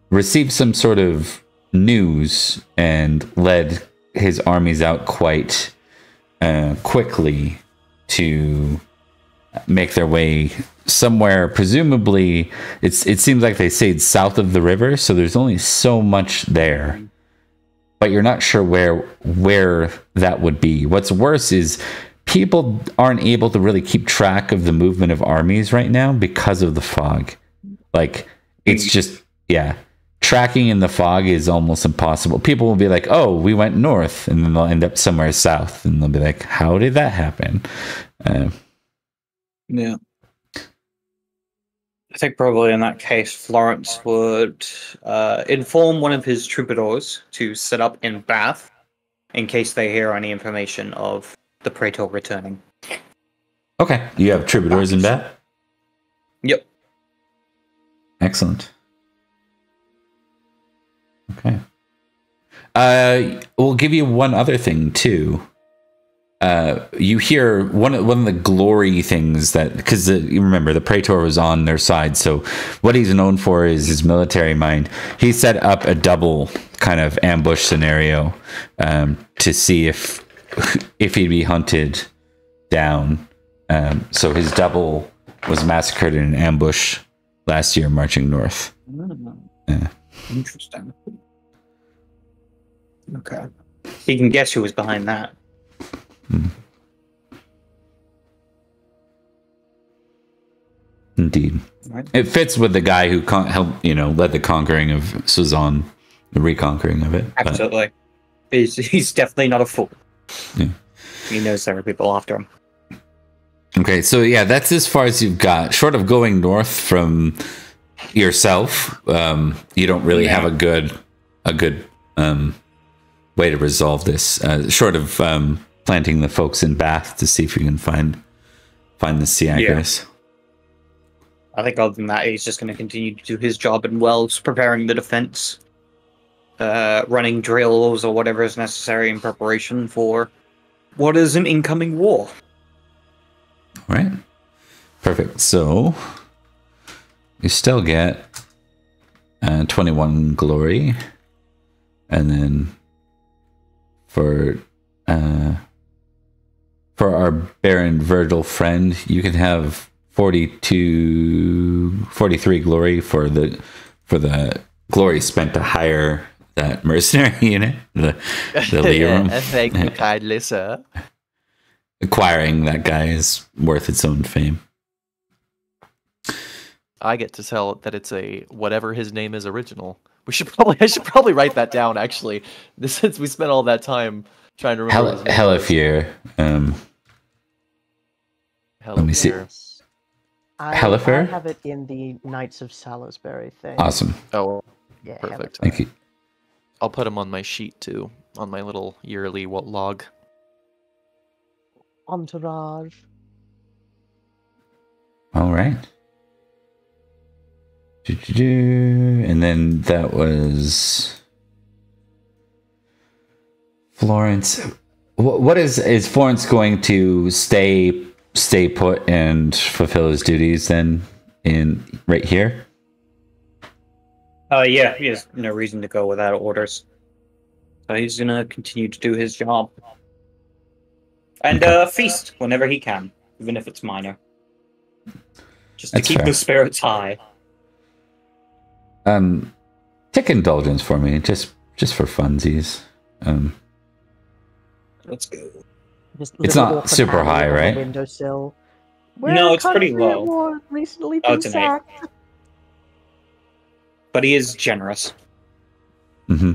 received some sort of news and led his armies out quite quickly to make their way somewhere. Presumably, it seems like they stayed south of the river, so there's only so much there. But you're not sure where that would be. What's worse is people aren't able to really keep track of the movement of armies right now because of the fog. Like, it's just, yeah, tracking in the fog is almost impossible. People will be like, oh, we went north, and then they'll end up somewhere south, and they'll be like, how did that happen? Yeah. I think probably in that case, Florence would inform one of his troubadours to set up in Bath in case they hear any information of the Praetor returning. Okay. You have troubadours in Bath? Yep. Excellent. Okay. We'll give you one other thing, too. you hear one of the glory things that, because you remember the Praetor was on their side, so what he's known for is his military mind. He set up a double kind of ambush scenario to see if he'd be hunted down. So his double was massacred in an ambush last year marching north. Interesting. Okay. You can guess who was behind that. Indeed. Right. It fits with the guy who helped, led the conquering of Suzanne, the reconquering of it. Absolutely. He's definitely not a fool. Yeah. He knows there are people after him. Okay, so yeah, that's as far as you've got. Short of going north from yourself, you don't really have a good way to resolve this. Short of planting the folks in Bath to see if you can find the Siagras. I think other than that, he's just going to continue to do his job in Wells, preparing the defense, running drills or whatever is necessary in preparation for what is an incoming war. All right. Perfect. So you still get 21 glory, and then for our Baron Virgil friend, you can have 43 glory for the glory spent to hire that mercenary unit, the Lerum. Thank you kindly, sir. Acquiring that guy is worth its own fame. I get to tell that it's a whatever his name is original. I should probably write that down actually. Since we spent all that time trying to remember. Hellifier. Let me see. I Hellifer? have it in the Knights of Salisbury thing. Awesome. Oh, Yeah, perfect. Hellifer. Thank you. I'll put him on my sheet too, on my little yearly log. Entourage. All right. And then that was Florence. What is Florence going to stay put and fulfill his duties then in right here? Yeah, he has no reason to go without orders. So he's going to continue to do his job. And feast whenever he can, even if it's minor. Just to That's keep fair. the spirits high. Take indulgence for me, just for funsies. Let's go. It's not super high, right? Windowsill. No, it's pretty low. Award recently Oh, been it's an 8. sacked. But he is generous. Mm-hmm.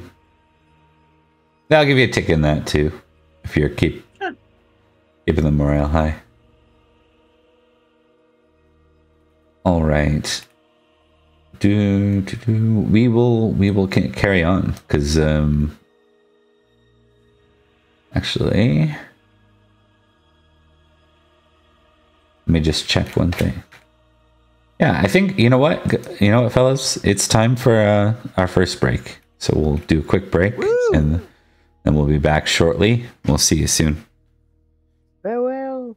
I'll give you a tick in that too, if you're keeping the morale high. All right. We will carry on because actually, let me just check one thing. Yeah, I think you know what, fellas, it's time for our first break. So we'll do a quick break. Woo! And then we'll be back shortly. We'll see you soon. Farewell.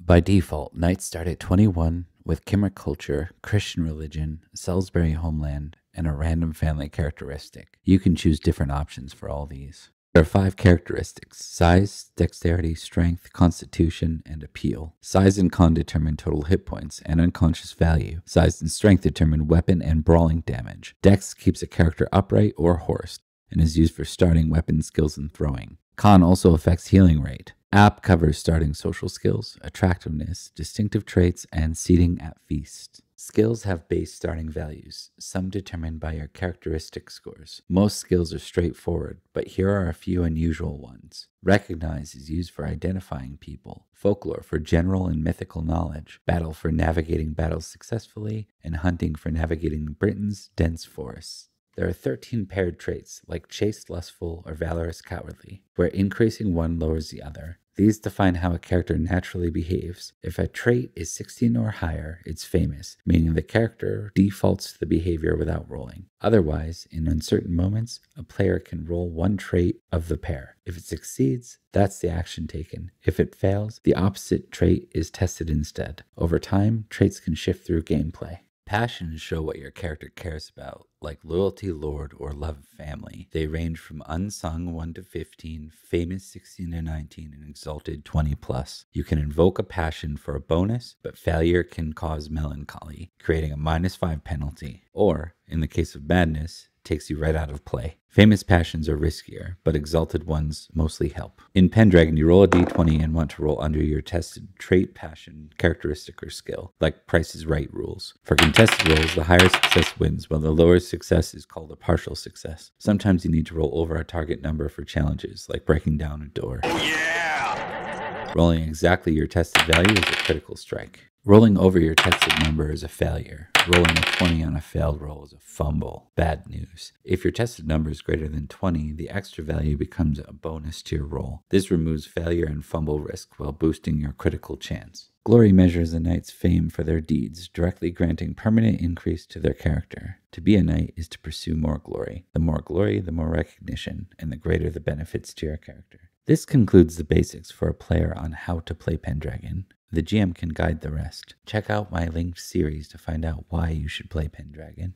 By default, knights start at 21 with Kimmer culture, Christian religion, Salisbury homeland, and a random family characteristic. You can choose different options for all these. There are 5 characteristics: size, dexterity, strength, constitution, and appeal. Size and con determine total hit points and unconscious value. Size and strength determine weapon and brawling damage. Dex keeps a character upright or horsed and is used for starting weapon skills and throwing. Con also affects healing rate. App covers starting social skills, attractiveness, distinctive traits, and seating at feast. Skills have base starting values, some determined by your characteristic scores. Most skills are straightforward, but here are a few unusual ones. Recognize is used for identifying people, folklore for general and mythical knowledge, battle for navigating battles successfully, and hunting for navigating Britain's dense forests. There are 13 paired traits, like chaste, lustful, or valorous, cowardly, where increasing one lowers the other. These define how a character naturally behaves. If a trait is 16 or higher, it's famous, meaning the character defaults to the behavior without rolling. Otherwise, in uncertain moments, a player can roll one trait of the pair. If it succeeds, that's the action taken. If it fails, the opposite trait is tested instead. Over time, traits can shift through gameplay. Passions show what your character cares about, like loyalty, lord, or love of family. They range from unsung 1 to 15, famous 16 to 19, and exalted 20 plus. You can invoke a passion for a bonus, but failure can cause melancholy, creating a -5 penalty. Or, in the case of madness, takes you right out of play. Famous passions are riskier, but exalted ones mostly help. In Pendragon, you roll a d20 and want to roll under your tested trait, passion, characteristic, or skill, like Price is Right rules. For contested rolls, the higher success wins, while the lower success is called a partial success. Sometimes you need to roll over a target number for challenges, like breaking down a door. Yeah! Rolling exactly your tested value is a critical strike. Rolling over your tested number is a failure. Rolling a 20 on a failed roll is a fumble. Bad news. If your tested number is greater than 20, the extra value becomes a bonus to your roll. This removes failure and fumble risk while boosting your critical chance. Glory measures a knight's fame for their deeds, directly granting permanent increase to their character. To be a knight is to pursue more glory. The more glory, the more recognition, and the greater the benefits to your character. This concludes the basics for a player on how to play Pendragon. The GM can guide the rest. Check out my linked series to find out why you should play Pendragon.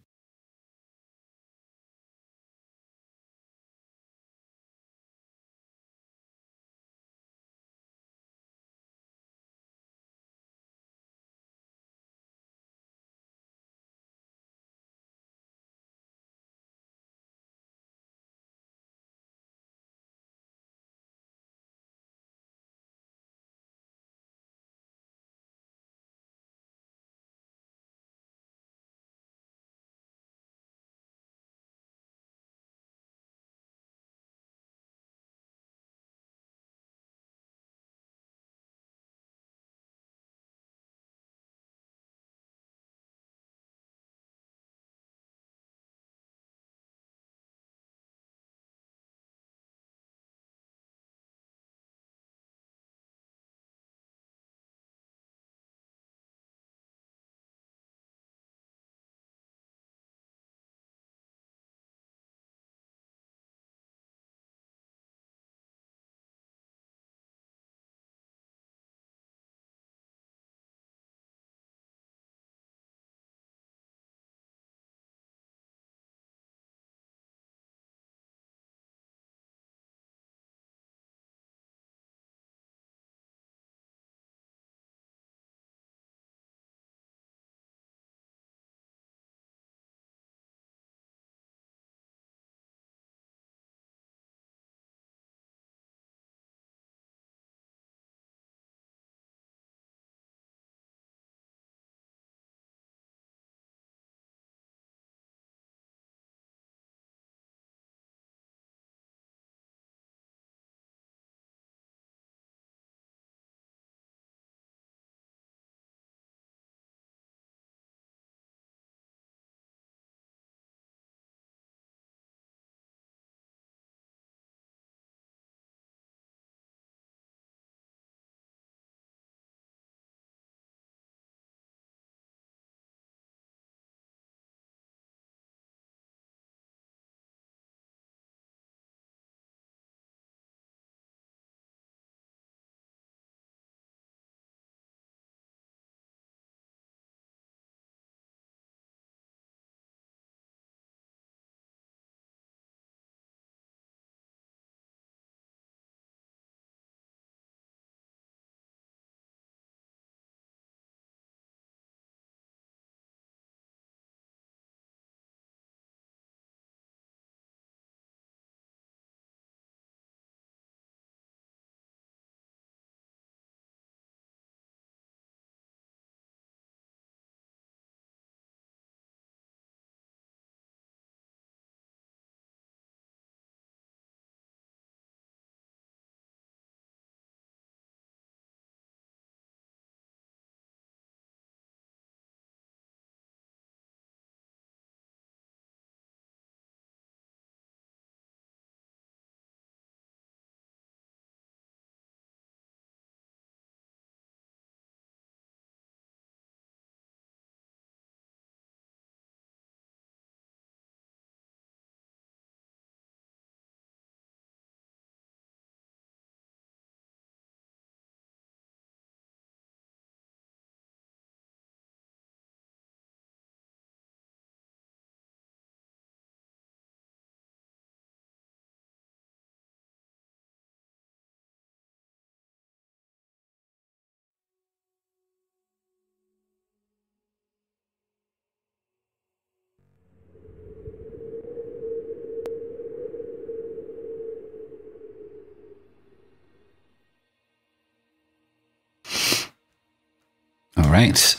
right.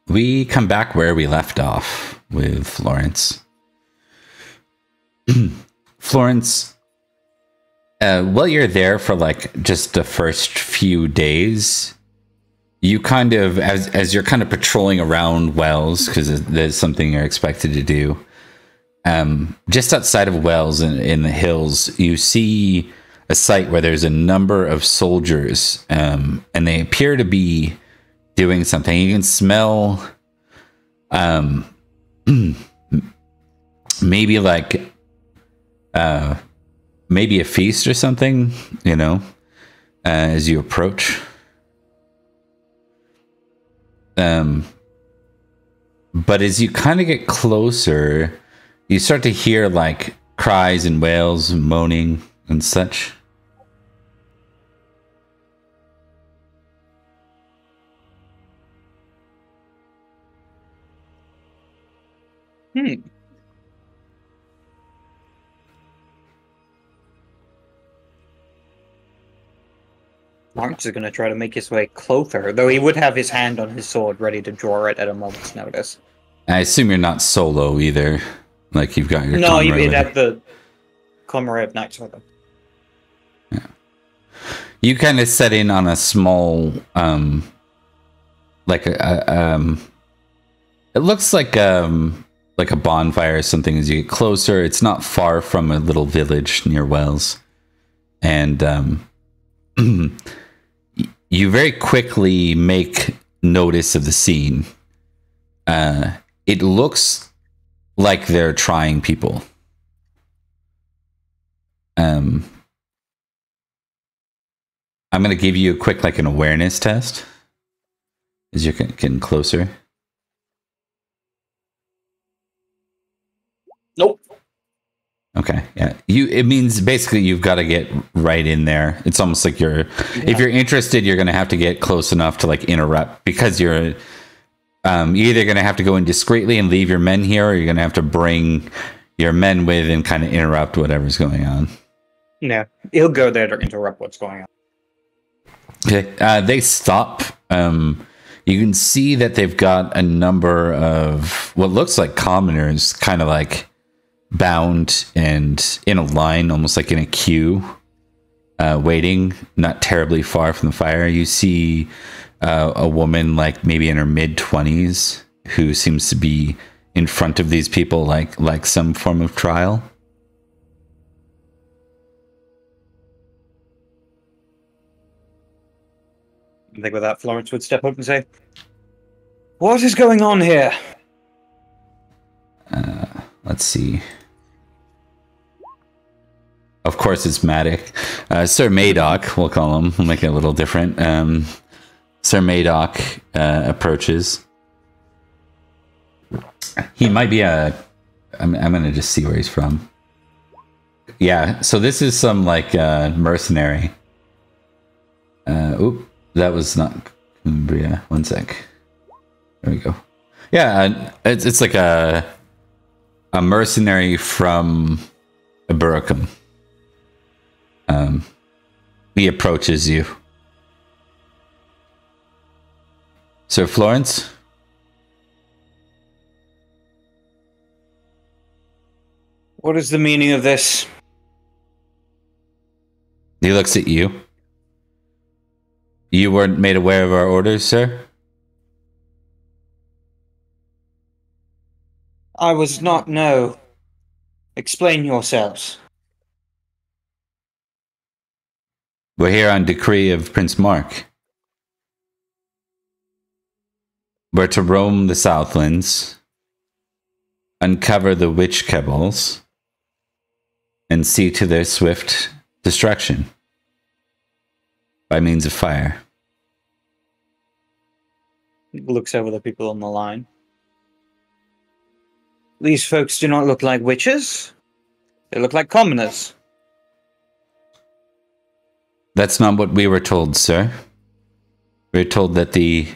We come back where we left off with Florence. Florence, while you're there for like just the first few days, you kind of, as you're kind of patrolling around Wells, because there's something you're expected to do, just outside of Wells in the hills, you see a site where there's a number of soldiers, and they appear to be doing something. You can smell maybe like maybe a feast or something, you know, as you approach. But as you kind of get closer, you start to hear like cries and wails and moaning and such. Lawrence is going to try to make his way closer, though he would have his hand on his sword ready to draw it at a moment's notice. I assume you're not solo either. Like you've got your No, comrade you'd with have the comrade of Knights with him. Yeah. You kind of set in on a small, like it looks like a bonfire or something. As you get closer, it's not far from a little village near Wells, and you very quickly make notice of the scene. It looks like they're trying people. I'm going to give you a quick, like an awareness test as you're getting closer. Nope. Okay, yeah. It means basically you've got to get right in there. It's almost like if you're interested, you're going to have to get close enough to like interrupt, because you're either going to have to go in discreetly and leave your men here, or you're going to have to bring your men with and kind of interrupt whatever's going on. Yeah, he'll go there to interrupt what's going on. Okay, they stop. You can see that they've got a number of what looks like commoners, kind of like bound and in a line, almost like in a queue, waiting, not terribly far from the fire. You see a woman, like maybe in her mid-20s, who seems to be in front of these people, like some form of trial. I think with that, Florence would step up and say, "What is going on here?" Let's see. Of course, it's Madoc. Sir Madoc, we'll call him. We'll make it a little different. Sir Madoc approaches. He might be I'm going to just see where he's from. Yeah, so this is some, like, mercenary. Oop, that was not Cumbria. One sec. There we go. Yeah, it's like a mercenary from Ibericum. He approaches you. Sir Florence? What is the meaning of this? He looks at you. You weren't made aware of our orders, sir? I was not, no. Explain yourselves. We're here on decree of Prince Mark. We're to roam the Southlands, uncover the witch cabals, and see to their swift destruction by means of fire. Looks over the people on the line. These folks do not look like witches. They look like commoners. That's not what we were told, sir. We were told that the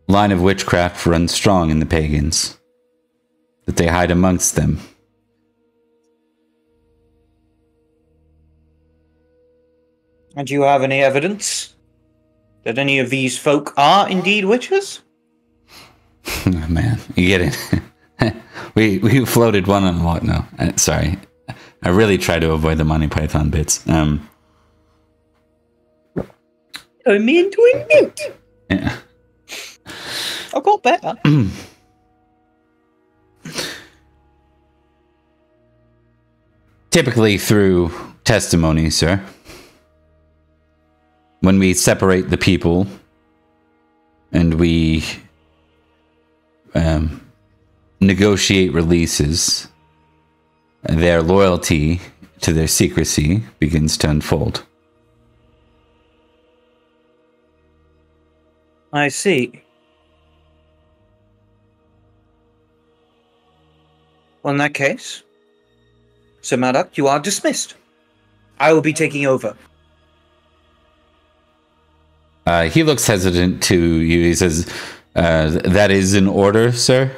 line of witchcraft runs strong in the pagans, that they hide amongst them. And do you have any evidence? that any of these folk are indeed witches? Oh, man, you get it. we floated one on what? No, sorry. I really try to avoid the Monty Python bits. I mean to admit. Yeah. I got better. Typically through testimony, sir. When we separate the people and we negotiate releases, their loyalty to their secrecy begins to unfold. I see. Well, in that case, Sir Madoc, you are dismissed. I will be taking over. He looks hesitant to you. He says, that is in order, sir?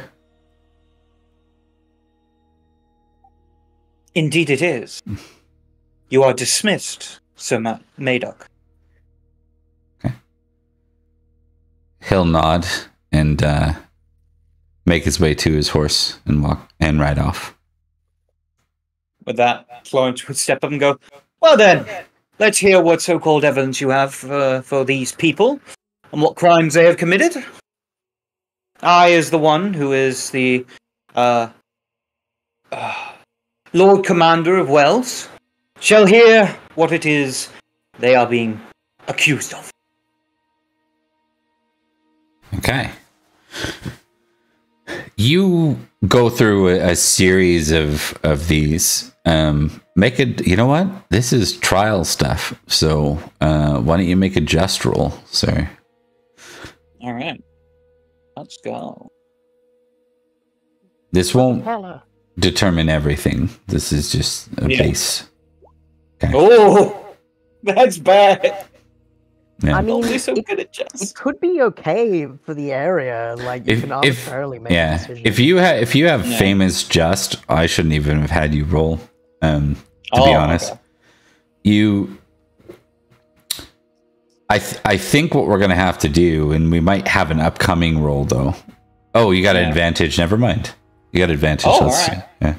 Indeed it is. You are dismissed, Sir Madoc. Okay. He'll nod and make his way to his horse and walk and ride off. With that, Florence would step up and go, well then, let's hear what so-called evidence you have for these people and what crimes they have committed. I, as the one who is the Lord Commander of Wells, shall hear what it is they are being accused of. Okay. You go through a series of these. Make it. You know what? This is trial stuff. So why don't you make a just roll, sir? All right, let's go. This won't determine everything. This is just a base. Okay. Oh, that's bad. Yeah. I mean, Only so good at chess. it could be okay for the area. Like you can arbitrarily make a decision. If you have famous just, I shouldn't even have had you roll. To be honest, okay. I think what we're gonna have to do, and we might have an upcoming roll though. Oh, you got an advantage. Never mind. You got advantage. Oh, all right. Yeah.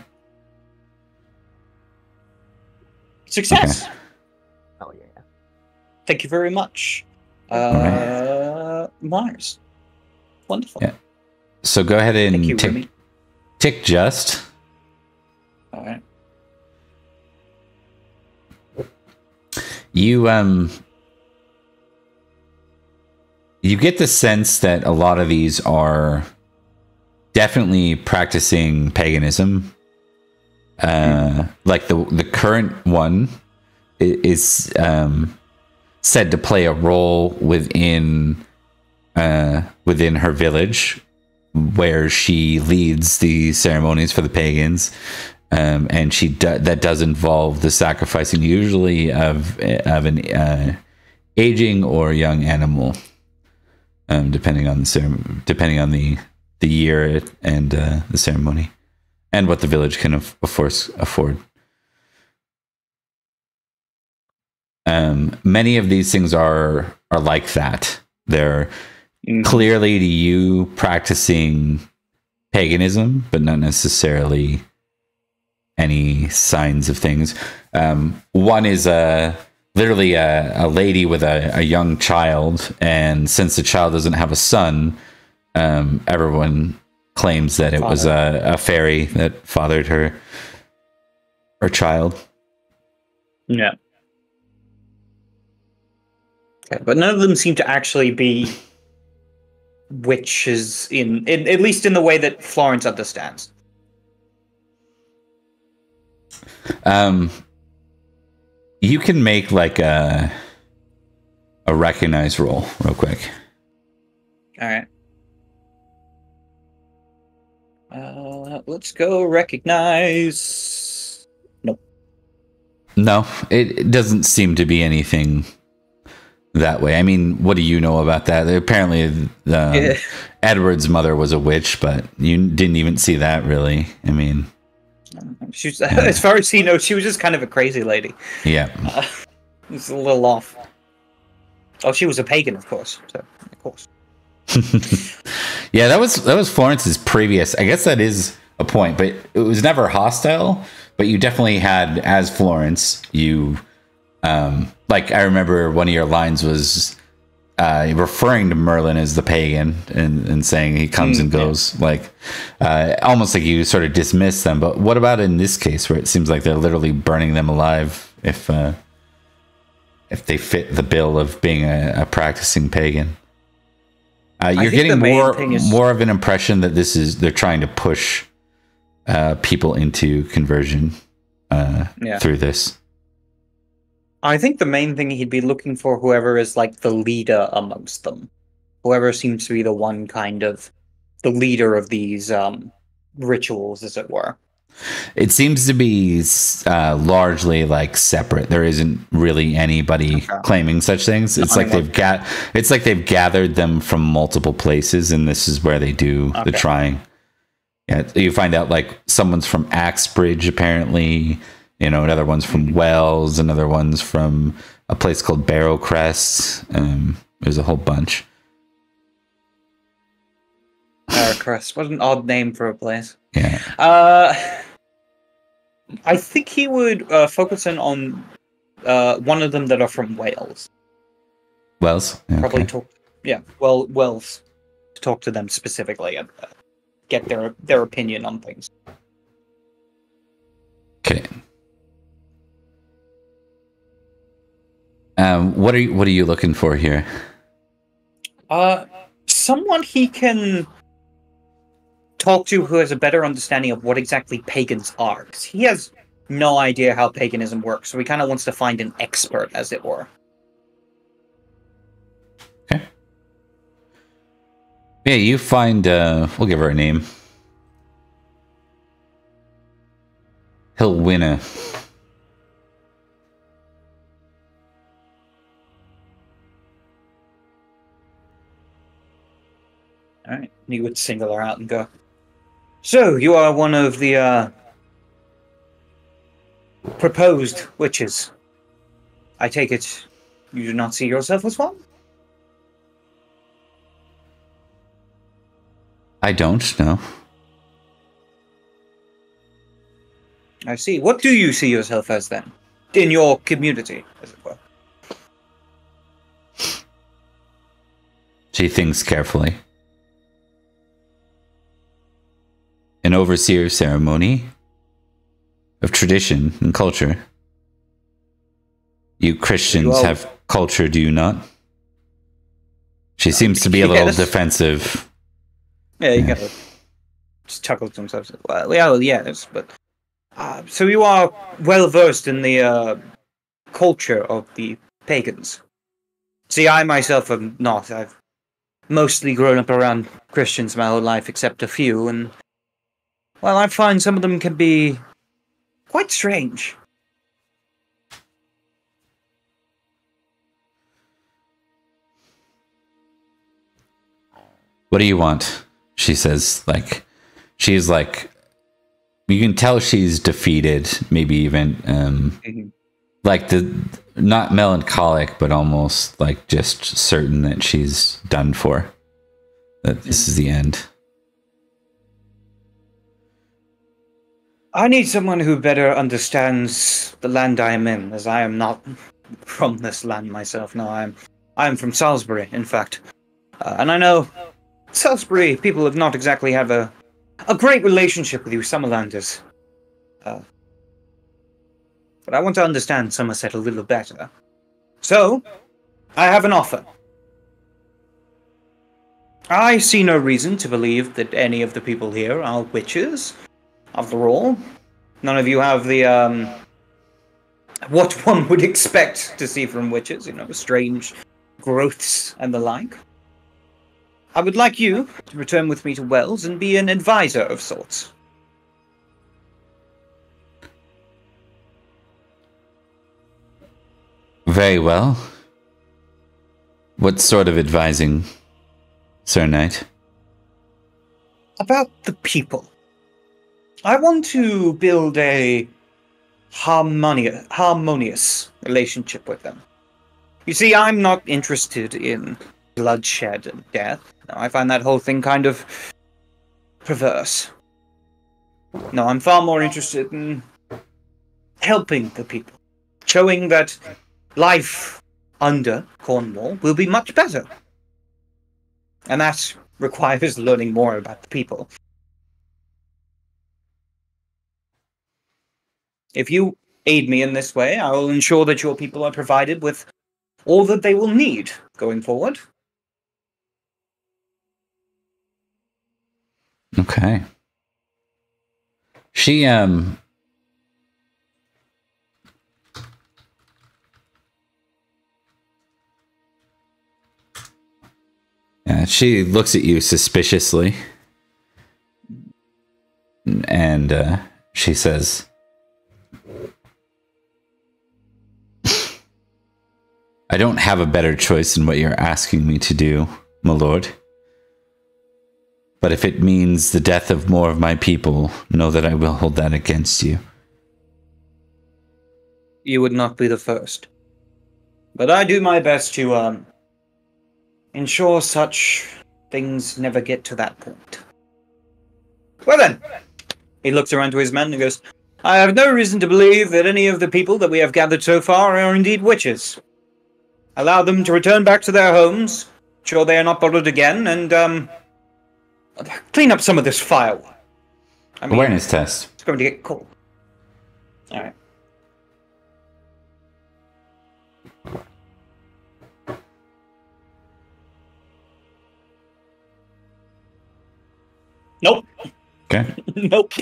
Success. Okay. Oh yeah. Thank you very much, Mars. Wonderful. Yeah. So go ahead and Thank you, Remy. tick just. All right. You get the sense that a lot of these are definitely practicing paganism. Like the current one is said to play a role within her village, where she leads the ceremonies for the pagans, and that does involve the sacrificing usually of an aging or young animal, depending on the year and the ceremony, and what the village can afford. Many of these things are like that. They're clearly to you practicing paganism, but not necessarily any signs of things. One is literally a lady with a young child, and since the child doesn't have a son, everyone claims that it was a fairy that fathered her child. Yeah. Okay, but none of them seem to actually be witches in at least in the way that Florence understands. You can make like a recognize roll real quick. All right. Let's go recognize. Nope. No, it doesn't seem to be anything that way. I mean, what do you know about that? Apparently, Edward's mother was a witch, but you didn't even see that, really. I mean, she's as far as he knows, she was just kind of a crazy lady. Yeah, it's a little off. Oh, she was a pagan, of course. So, of course. Yeah, that was Florence's previous. I guess that is a point, but it was never hostile. But you definitely had, as Florence, you like I remember one of your lines was referring to Merlin as the pagan and saying he comes and goes, like almost like you sort of dismiss them. But what about in this case, where it seems like they're literally burning them alive if they fit the bill of being a practicing pagan? You're getting more of an impression that they're trying to push people into conversion through this. I think the main thing he'd be looking for whoever is like the leader amongst them. Whoever seems to be the one kind of the leader of these rituals, as it were. It seems to be largely like separate. There isn't really anybody claiming such things. It's like they've gathered them from multiple places, and this is where they do the trying. Yeah, you find out like someone's from Axbridge, apparently. You know, another one's from Wells, another one's from a place called Barrowcrest. There's a whole bunch. Barrowcrest, what an odd name for a place. Yeah. I think he would focus in on one of them that are from Wales. Wells? Yeah, probably Wells. To talk to them specifically and get their opinion on things. Okay. What are you looking for here? Someone he can talk to who has a better understanding of what exactly pagans are. 'Cause he has no idea how paganism works, so he kind of wants to find an expert, as it were. Okay. Yeah, you find, we'll give her a name. Hilwina. Alright, he would single her out and go, "So, you are one of the, proposed witches. I take it you do not see yourself as one?" I don't know. I see. What do you see yourself as, then? In your community, as it were? She thinks carefully. An overseer ceremony of tradition and culture. You Christians have culture, do you not? She seems to be a little defensive. Yeah, you gotta just chuckle to himself. Well, yes, but so you are well versed in the culture of the pagans. See, I myself am not. I've mostly grown up around Christians my whole life, except a few, and well, I find some of them can be quite strange. What do you want? She says, she's like, you can tell she's defeated, maybe even, like not melancholic, but almost like just certain that she's done for, that this is the end. I need someone who better understands the land I am in, as I am not from this land myself. No, I am from Salisbury, in fact. And I know Salisbury people have not exactly had a great relationship with you Summerlanders. But I want to understand Somerset a little better. So, I have an offer. I see no reason to believe that any of the people here are witches. After all, none of you have the, what one would expect to see from witches, strange growths and the like. I would like you to return with me to Wells and be an advisor of sorts. Very well. What sort of advising, Sir Knight? About the people. I want to build a harmonious relationship with them. You see, I'm not interested in bloodshed and death. No, I find that whole thing kind of perverse. No, I'm far more interested in helping the people, showing that life under Cornwall will be much better. And that requires learning more about the people. If you aid me in this way, I will ensure that your people are provided with all that they will need going forward. Okay. She she looks at you suspiciously, and she says, I don't have a better choice than what you're asking me to do, my lord. But if it means the death of more of my people, know that I will hold that against you. You would not be the first. But I do my best to, ensure such things never get to that point. Well then, he looks around to his men and goes, I have no reason to believe that any of the people that we have gathered so far are indeed witches. Allow them to return back to their homes, ensure they are not bothered again, and, clean up some of this firewood. I mean, Awareness test. it's going to get cold. Alright. Nope. Okay. Nope.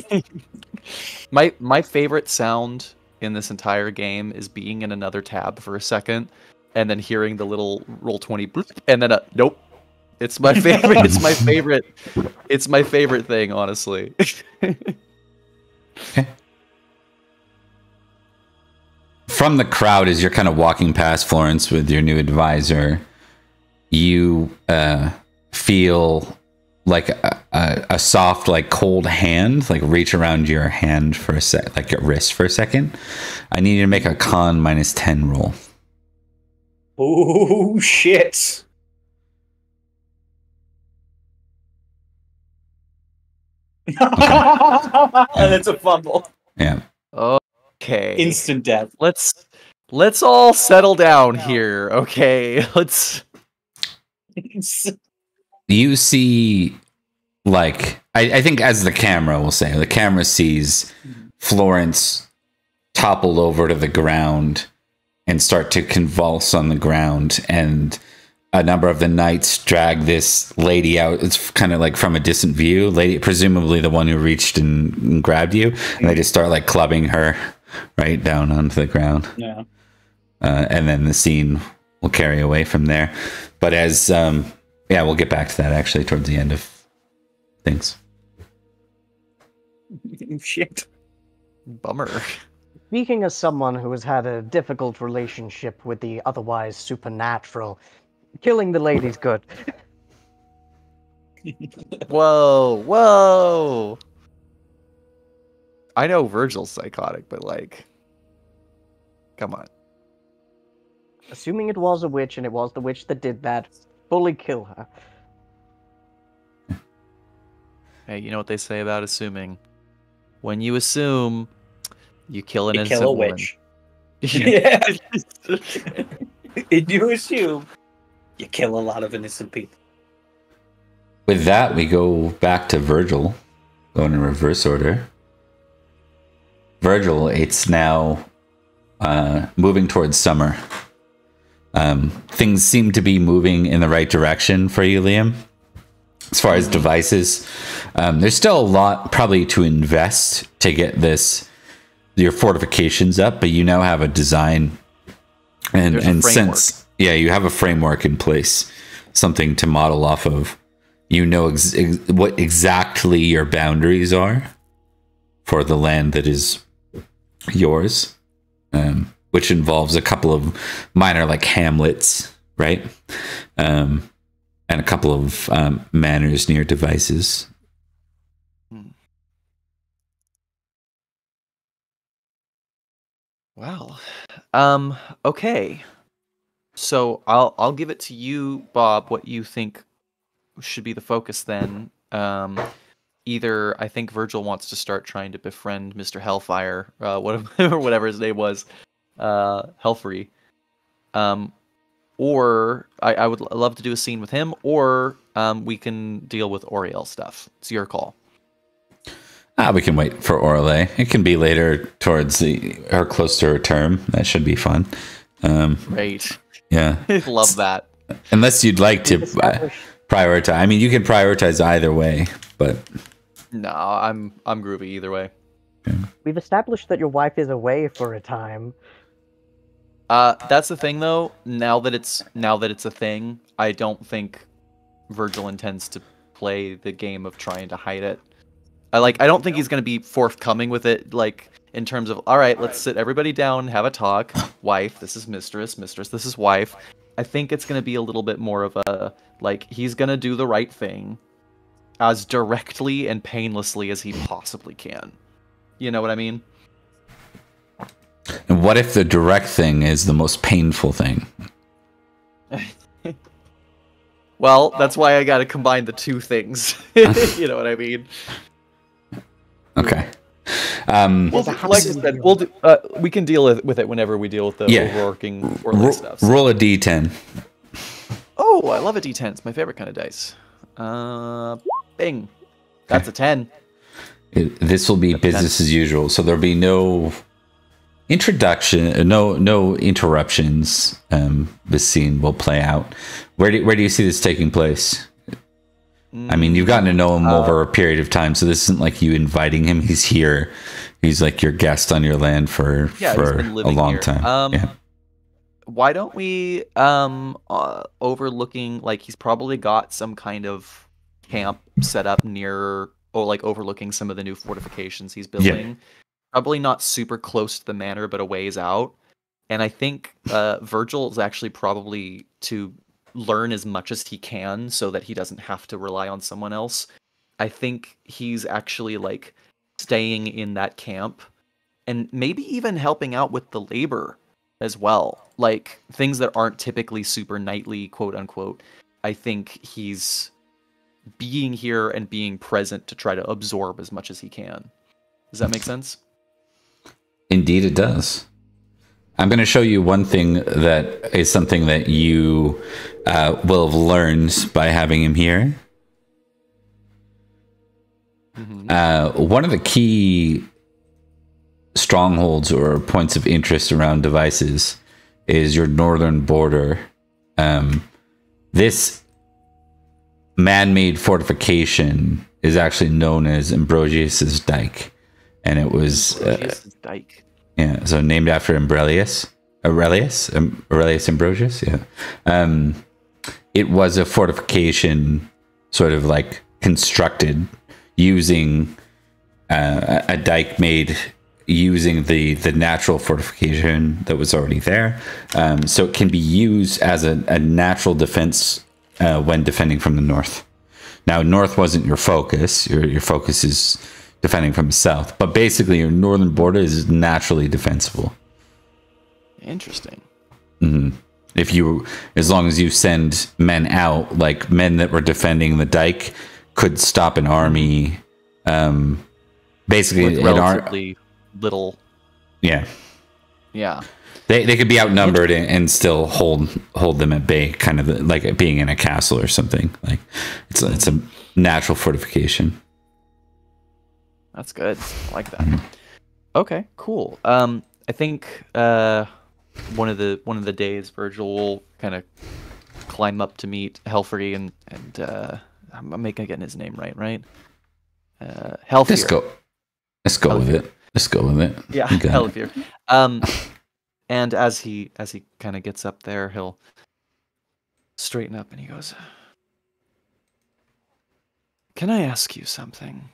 My favorite sound in this entire game is being in another tab for a second, and then hearing the little roll 20 bloop, and then a nope. It's my favorite. It's my favorite. It's my favorite thing, honestly. Okay. From the crowd, as you're kind of walking past Florence with your new advisor, you feel like a soft, like cold hand, like reach around your hand for a sec, like your wrist for a second. I need you to make a con -10 roll. Oh shit. That's a fumble. Yeah. Okay. Instant death. Let's all settle down here, okay? Let's. You see, like, I think as the camera will say, the camera sees Florence topple over to the ground and start to convulse on the ground, and a number of the knights drag this lady out. It's kind of like from a distant view, lady, presumably the one who reached and grabbed you, and they just start like clubbing her right down onto the ground. Yeah. And then the scene will carry away from there. But as yeah, we'll get back to that actually towards the end of things. Shit. Bummer. Speaking as someone who has had a difficult relationship with the otherwise supernatural, killing the lady's good. Whoa. I know Virgil's psychotic, but like, come on. Assuming it was a witch and it was the witch that did that, fully kill her. Hey, you know what they say about assuming? When you assume, you kill an You innocent kill a woman. witch. Yeah. If you assume, you kill a lot of innocent people. With that, we go back to Virgil, going in reverse order. Virgil, it's now moving towards summer. Things seem to be moving in the right direction for you, Liam. As far as devices, there's still a lot probably to invest to get your fortifications up, but you now have a design and since you have a framework in place, something to model off of. You know what exactly your boundaries are for the land that is yours, which involves a couple of minor like hamlets, right? And a couple of manors near devices. Wow. Okay. So I'll give it to you, Bob. What you think should be the focus then? Either I think Virgil wants to start trying to befriend Mr. Hellfire, whatever his name was, Helfrey. Or I would love to do a scene with him, or we can deal with Oriel stuff. It's your call. We can wait for Orle. It can be later towards or close to her term. That should be fun. Great. Yeah. Love that. Unless you'd like to prioritize. I mean, you can prioritize either way, but no, I'm groovy either way. We've established that your wife is away for a time. That's the thing though. Now that it's a thing, I don't think Virgil intends to play the game of trying to hide it. I don't think he's going to be forthcoming with it, like, in terms of, all right, let's sit everybody down, have a talk. Wife, this is mistress, this is wife. I think it's going to be a little bit more of a, like, he's going to do the right thing as directly and painlessly as he possibly can. You know what I mean? And what if the direct thing is the most painful thing? Well, that's why I got to combine the two things. You know what I mean? Okay. Like I said, we can deal with it whenever we deal with the overworking or stuff. So. Roll a d10. Oh, I love a d10. It's my favorite kind of dice. Bing. That's a 10. This will be business as usual, so there'll be no introduction, no interruptions. This scene will play out. Where do you see this taking place? I mean, you've gotten to know him over a period of time, so this isn't like you inviting him. He's here. He's like your guest on your land for a long time. Why don't we overlooking, like, he's probably got some kind of camp set up near, or like overlooking some of the new fortifications he's building. Yeah. Probably not super close to the manor, but a ways out. And I think Virgil is actually probably to learn as much as he can so that he doesn't have to rely on someone else. I think he's actually like staying in that camp and maybe even helping out with the labor as well. Like things that aren't typically super knightly, quote unquote. I think he's being here and being present to try to absorb as much as he can. Does that make sense? Indeed it does. I'm going to show you one thing that is something that you will have learned by having him here. Mm-hmm. One of the key strongholds or points of interest around devices is your northern border. This man-made fortification is actually known as Ambrosius's Dyke. And it was Dyke. Yeah, so named after Aurelius Ambrosius. Yeah, it was a fortification, sort of like constructed using a dike made using the natural fortification that was already there. So it can be used as a natural defense when defending from the north. Now, north wasn't your focus. Your focus is defending from the south, but basically your northern border is naturally defensible. Interesting. Mm-hmm. As long as you send men out, like men that were defending the dike could stop an army. Basically, with relatively little. Yeah. Yeah. They could be outnumbered and still hold them at bay, kind of like being in a castle or something. Like it's a natural fortification. That's good. I like that. Okay, cool. I think one of the days Virgil will kind of climb up to meet Helfrey and I'm getting his name right? Helfir. Let's go with it. Yeah, Helfir. And as he kind of gets up there, he'll straighten up and he goes, "Can I ask you something?"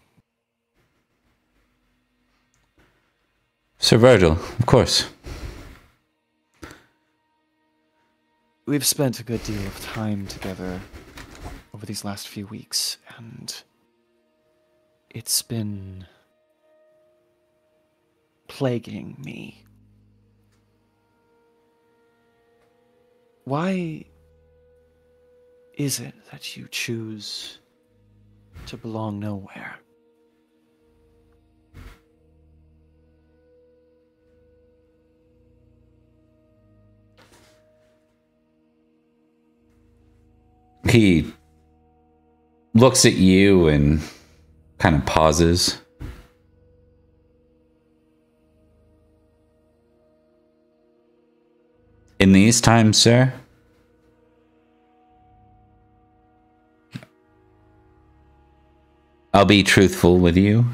Sir Virgil, of course. We've spent a good deal of time together over these last few weeks, and it's been plaguing me. Why is it that you choose to belong nowhere? He looks at you and kind of pauses. In these times, sir, I'll be truthful with you.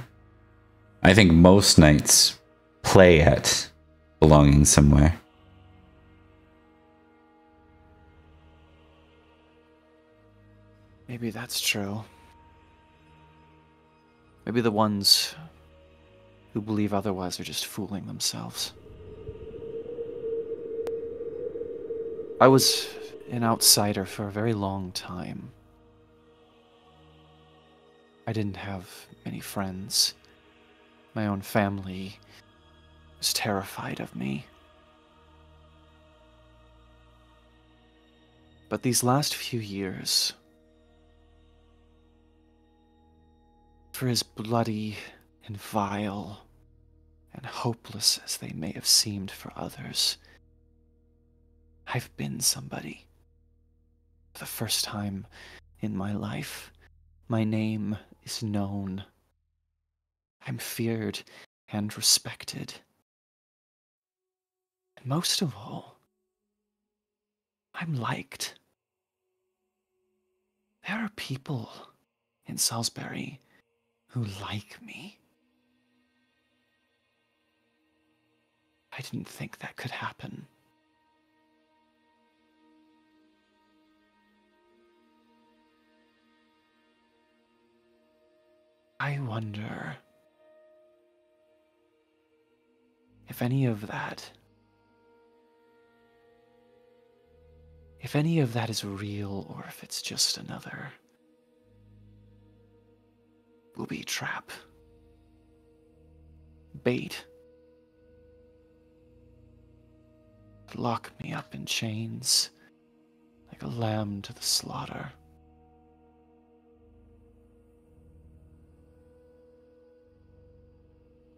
I think most knights play at belonging somewhere. Maybe that's true. Maybe the ones who believe otherwise are just fooling themselves. I was an outsider for a very long time. I didn't have many friends. My own family was terrified of me. But these last few years, for as bloody and vile and hopeless as they may have seemed for others, I've been somebody. For the first time in my life, my name is known. I'm feared and respected. And most of all, I'm liked. There are people in Salisbury who like me. I didn't think that could happen. I wonder if any of that is real, or if it's just another booby trap, bait, lock me up in chains like a lamb to the slaughter.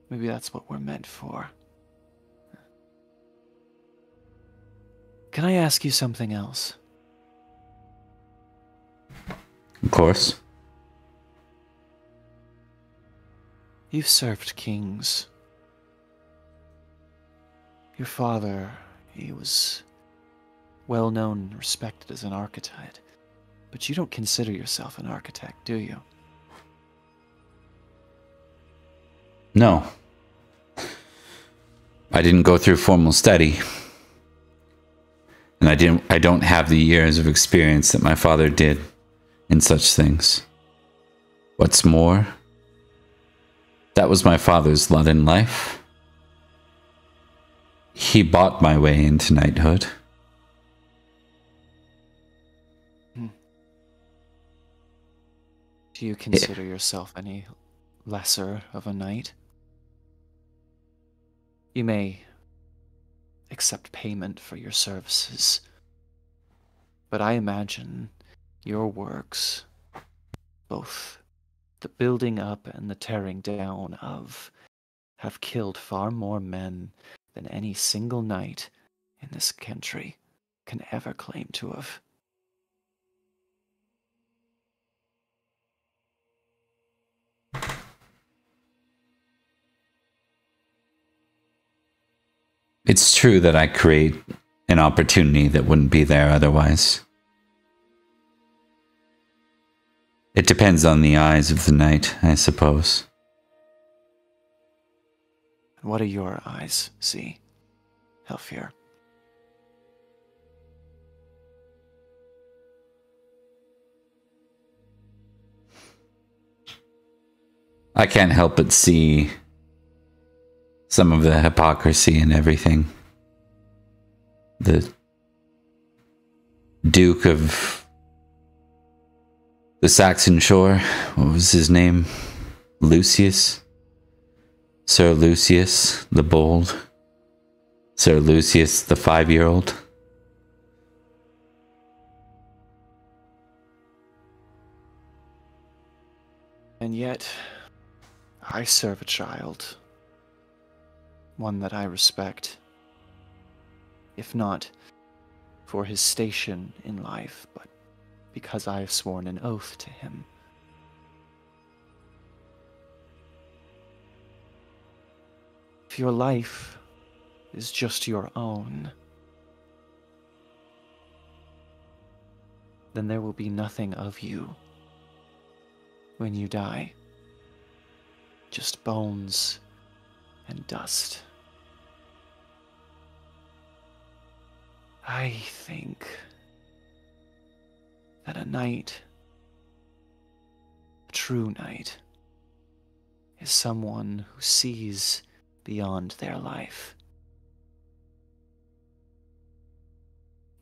Maybe that's what we're meant for. Can I ask you something else? Of course. You've served kings. Your father, he was well known and respected as an architect, but you don't consider yourself an architect, do you? No. I didn't go through formal study. And I don't have the years of experience that my father did in such things. What's more, that was my father's lot in life. He bought my way into knighthood. Do you consider yourself any lesser of a knight? You may accept payment for your services, but I imagine your works, both the building up and the tearing down of, have killed far more men than any single knight in this country can ever claim to have. It's true that I create an opportunity that wouldn't be there otherwise. It depends on the eyes of the knight, I suppose. What do your eyes see, Helfier? I can't help but see some of the hypocrisy and everything. The Duke of the Saxon shore, what was his name? Lucius? Sir Lucius the Bold? Sir Lucius the 5-year-old? And yet, I serve a child. One that I respect. If not for his station in life, but because I have sworn an oath to him. If your life is just your own, then there will be nothing of you when you die. Just bones and dust. I think that a knight, a true knight, is someone who sees beyond their life.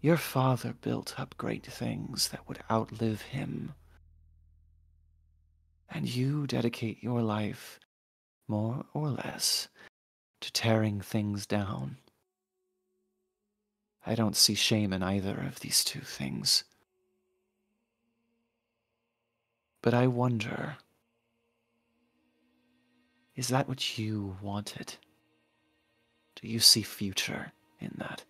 Your father built up great things that would outlive him, and you dedicate your life, more or less, to tearing things down. I don't see shame in either of these two things. But I wonder, is that what you wanted? Do you see future in that?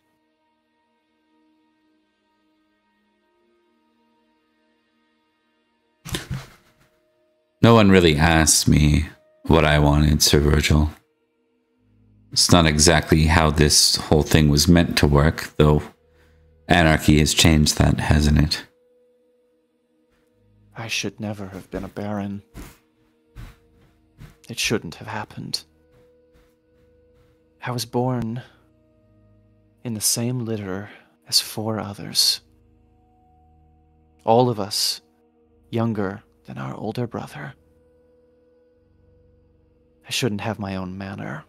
No one really asked me what I wanted, Sir Virgil. It's not exactly how this whole thing was meant to work, though Anarchy has changed that, hasn't it? I should never have been a baron. It shouldn't have happened. I was born in the same litter as 4 others. All of us younger than our older brother. I shouldn't have my own manor,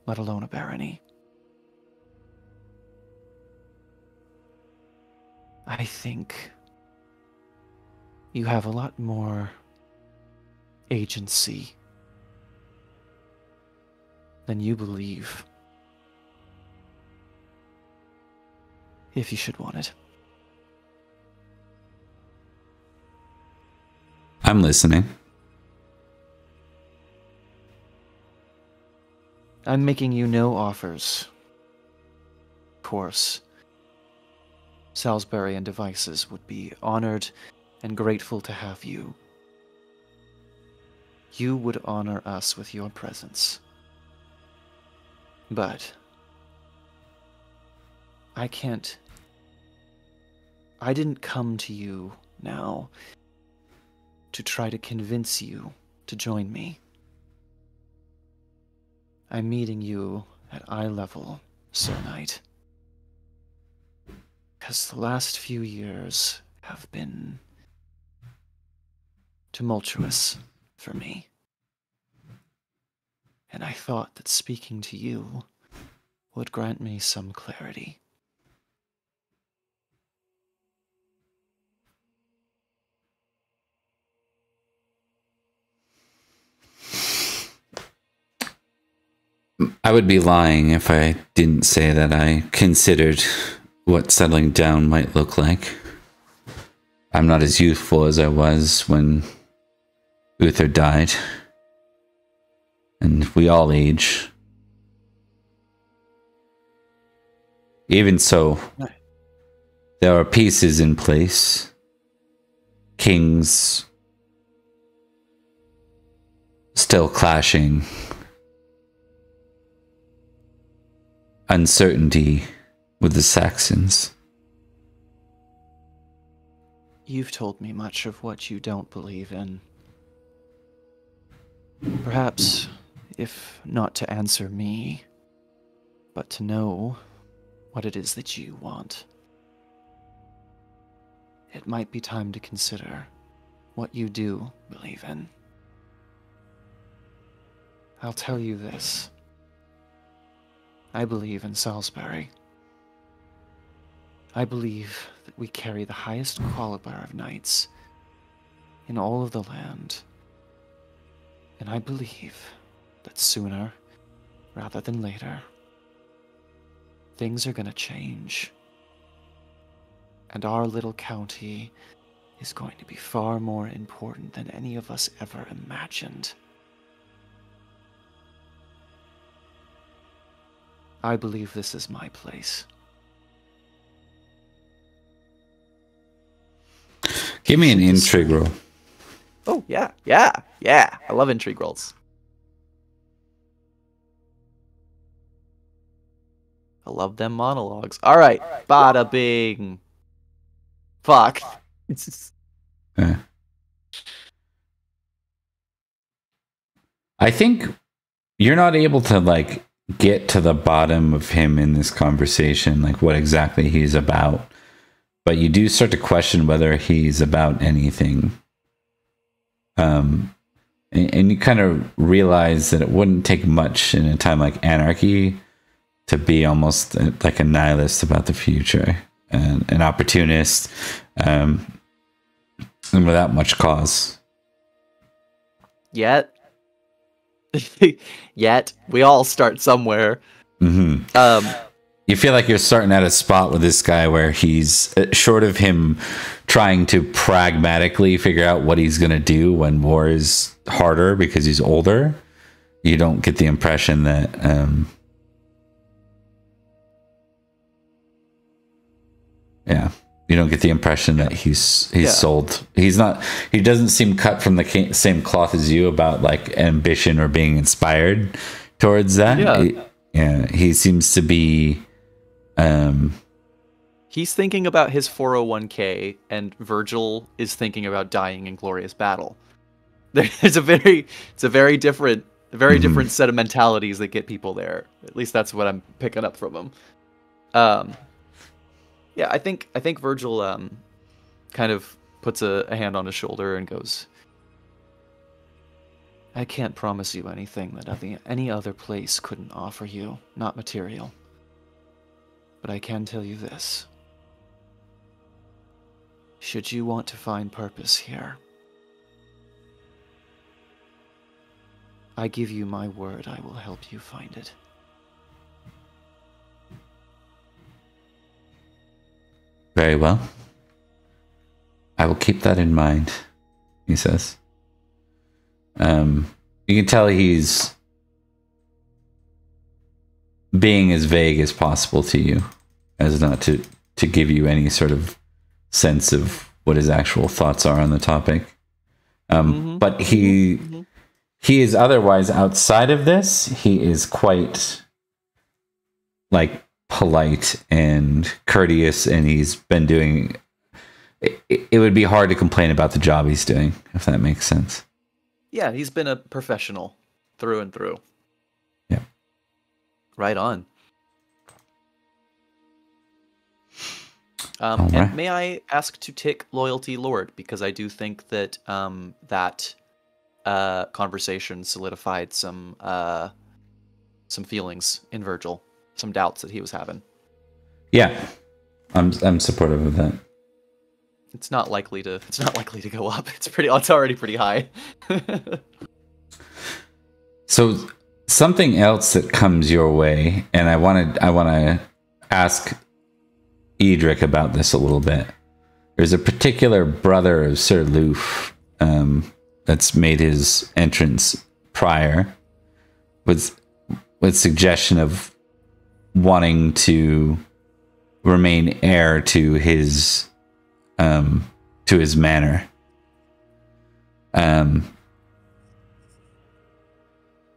let alone a barony. I think you have a lot more agency than you believe, if you should want it. I'm listening. I'm making you no offers. Of course, Salisbury and Devices would be honored and grateful to have you. You would honor us with your presence. But I didn't come to you now to try to convince you to join me. I'm meeting you at eye level, Sir Knight. Because the last few years have been tumultuous for me. And I thought that speaking to you would grant me some clarity. I would be lying if I didn't say that I considered what settling down might look like. I'm not as youthful as I was when Uther died. And we all age. Even so, there are pieces in place. Kings still clashing. Uncertainty with the Saxons. You've told me much of what you don't believe in. Perhaps, if not to answer me, but to know what it is that you want. It might be time to consider what you do believe in. I'll tell you this. I believe in Salisbury. I believe that we carry the highest caliber of knights in all of the land. And I believe that sooner, rather than later, things are gonna change. And our little county is going to be far more important than any of us ever imagined. I believe this is my place. Give me an intrigue roll. Oh, yeah, yeah, yeah. I love intrigue rolls. I love them monologues. All right, bada bing. Fuck. I think you're not able to like get to the bottom of him in this conversation, like what exactly he's about. But you do start to question whether he's about anything. And you kind of realize that it wouldn't take much in a time like Anarchy to be almost like a nihilist about the future and an opportunist, and without much cause. Yet we all start somewhere. Mm-hmm. You feel like you're starting at a spot with this guy where he's short of him trying to pragmatically figure out what he's going to do when war is harder because he's older. You don't get the impression that you don't get the impression that he's sold. He doesn't seem cut from the same cloth as you about like ambition or being inspired towards that. He seems to be he's thinking about his 401k, and Virgil is thinking about dying in glorious battle. It's a very different different set of mentalities that get people there. At least that's what I'm picking up from him. Yeah, I think Virgil kind of puts a hand on his shoulder and goes, I can't promise you anything that any other place couldn't offer you, not material. But I can tell you this. Should you want to find purpose here, I give you my word I will help you find it. Very well. I will keep that in mind, he says. You can tell he's being as vague as possible to you, as not to give you any sort of sense of what his actual thoughts are on the topic. But he is otherwise, outside of this, he is quite like polite and courteous, and he's been doing it would be hard to complain about the job he's doing, if that makes sense. Yeah, he's been a professional through and through. Yeah. Right on. Right. And may I ask to tick Loyalty Lord, because I do think that that conversation solidified some feelings in Virgil, some doubts that he was having. Yeah, I'm supportive of that. It's not likely to go up. It's already pretty high. So something else that comes your way, and I want to ask Edrich about this a little bit. There's a particular brother of Sir Loof that's made his entrance prior with suggestion of wanting to remain heir to his manor.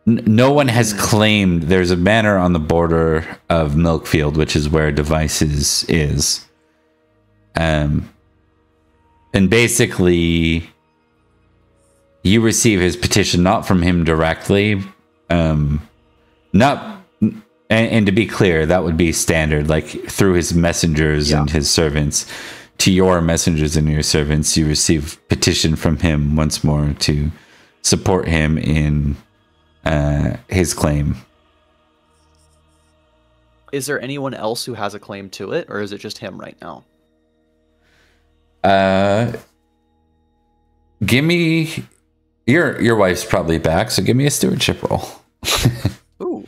No one has claimed. There's a manor on the border of Milkfield, which is where Devices is. And basically, you receive his petition not from him directly. And to be clear, that would be standard, like through his messengers and his servants. To your messengers and your servants, you receive petition from him once more to support him in his claim. Is there anyone else who has a claim to it, or is it just him right now? Give me your wife's probably back, so give me a stewardship roll. Ooh.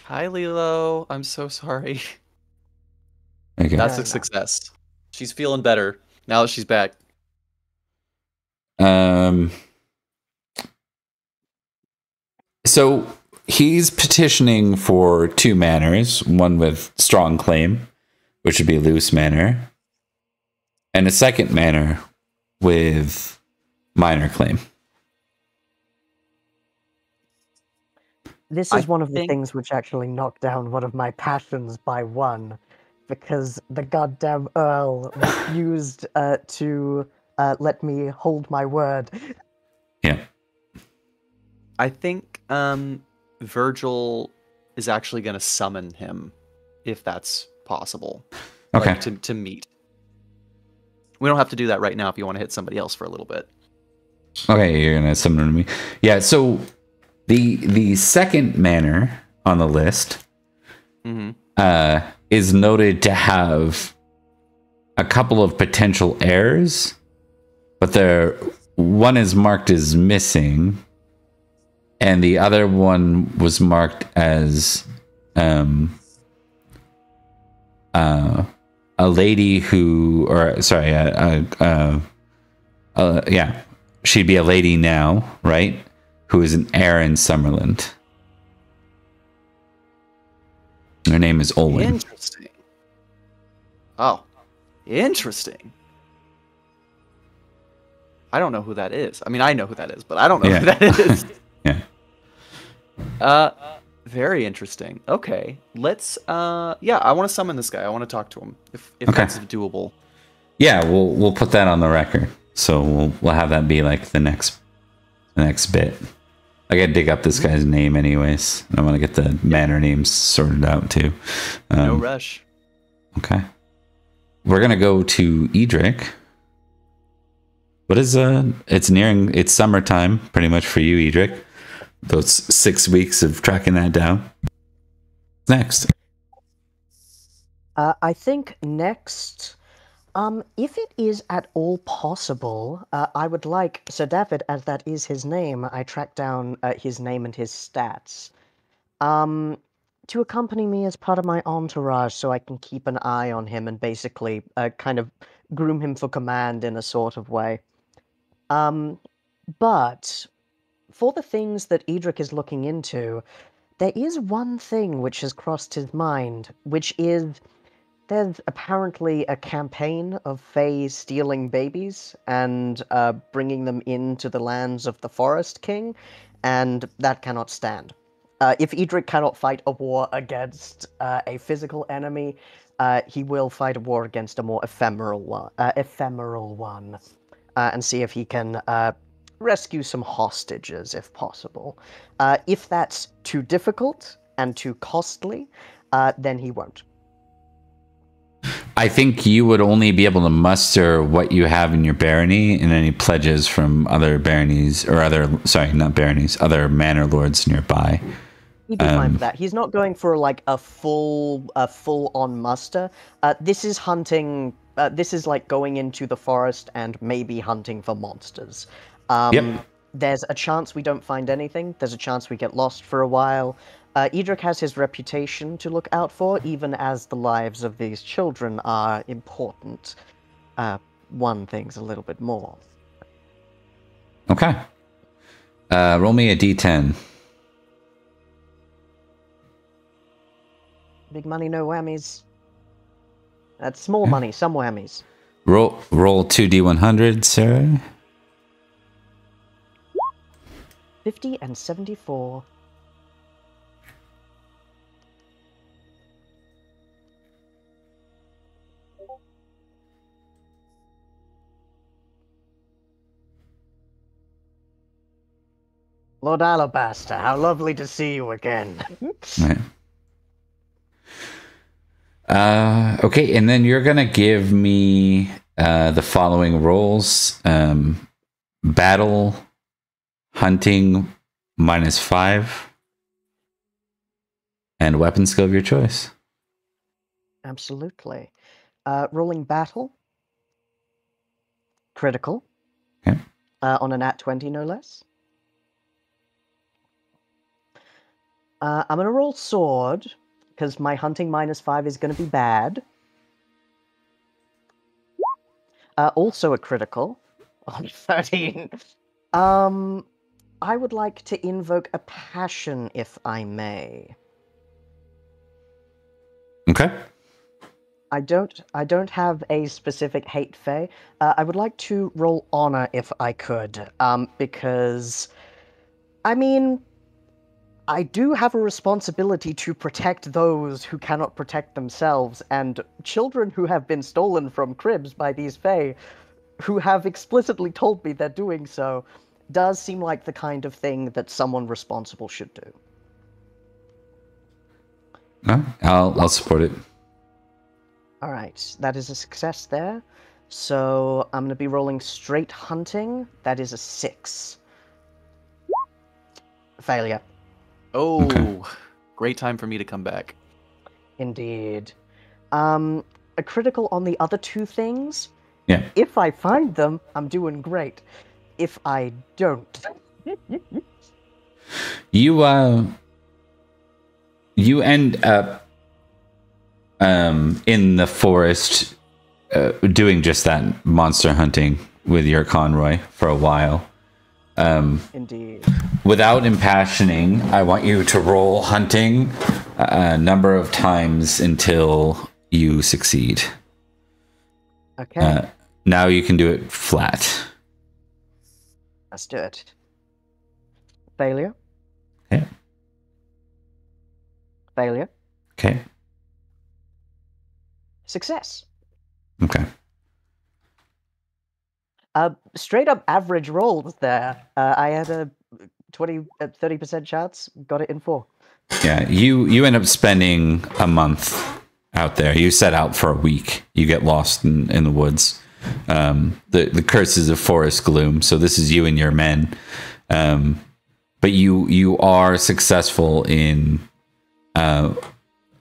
Hi, Lilo. I'm so sorry. Okay. That's a success. She's feeling better now that she's back. So he's petitioning for 2 manors, one with strong claim, which would be loose manor, and a second manor with minor claim. This is one of the things which actually knocked down one of my passions by 1, because the goddamn Earl refused to let me hold my word. Yeah. I think Virgil is actually going to summon him, if that's possible. Okay. Like, to meet. We don't have to do that right now if you want to hit somebody else for a little bit. Okay, you're going to summon me. Yeah, so the second manor on the list is noted to have a couple of potential heirs, but one is marked as missing, and the other one was marked as a lady who, or sorry, yeah, she'd be a lady now, right? Who is an heir in Summerland. Her name is Olwen. Interesting. Oh, interesting. I don't know who that is. I mean, I know who that is, but I don't know who that is. Yeah. Very interesting. Okay, let's. Yeah, I want to summon this guy. I want to talk to him. If that's doable. Yeah, we'll put that on the record. So we'll have that be like the next bit. I gotta dig up this guy's name anyways. I want to get the manor names sorted out too. No rush. Okay. We're gonna go to Edrich. What is it's summertime pretty much for you, Edrich. Those 6 weeks of tracking that down. Next. I think next, if it is at all possible, I would like Sir David, as that is his name. I tracked down his name and his stats. To accompany me as part of my entourage, so I can keep an eye on him and basically kind of groom him for command in a sort of way. But for the things that Edrich is looking into, there is one thing which has crossed his mind, which is there's apparently a campaign of Fae stealing babies and bringing them into the lands of the Forest King, and that cannot stand. If Edrich cannot fight a war against a physical enemy, he will fight a war against a more ephemeral one, and see if he can rescue some hostages, if possible. If that's too difficult and too costly, then he won't. I think you would only be able to muster what you have in your barony and any pledges from other baronies or other manor lords nearby. He'd be fine for that. He's not going for like a full-on muster. This is hunting. This is like going into the forest and maybe hunting for monsters. There's a chance we don't find anything. There's a chance we get lost for a while. Edrich has his reputation to look out for, even as the lives of these children are important. One thing's a little bit more. Okay. Roll me a d10. Big money, no whammies. That's small money, some whammies. Roll 2d100, Sarah. 50 and 74. Lord Alabaster, how lovely to see you again. Right. Okay, and then you're gonna give me the following rolls: battle, hunting -5, and weapon skill of your choice. Absolutely. Rolling battle. Critical. Okay. On a nat 20, no less. I'm going to roll sword, because my hunting -5 is going to be bad. Also a critical on 13. I would like to invoke a passion, if I may. Okay. I don't have a specific hate fey. I would like to roll honor if I could, because, I mean, I do have a responsibility to protect those who cannot protect themselves, and children who have been stolen from cribs by these fey, who have explicitly told me they're doing so, does seem like the kind of thing that someone responsible should do. I'll support it. All right, that is a success there. So I'm going to be rolling straight hunting. That is a 6. Failure. Oh, Okay. Great time for me to come back. Indeed. A critical on the other 2 things. Yeah. If I find them, I'm doing great. If I don't... You end up in the forest doing just that, monster hunting with your conroy for a while. Indeed. Without impassioning, I want you to roll hunting a number of times until you succeed. Okay. Now you can do it flat. Let's do it. Failure. Okay. Failure. Okay. Success. Okay. Straight up average rolls there. I had a 30% chance, got it in 4. Yeah, you end up spending a month out there. You set out for a week. You get lost in the woods. The curses of forest gloom. So this is you and your men. But you are successful in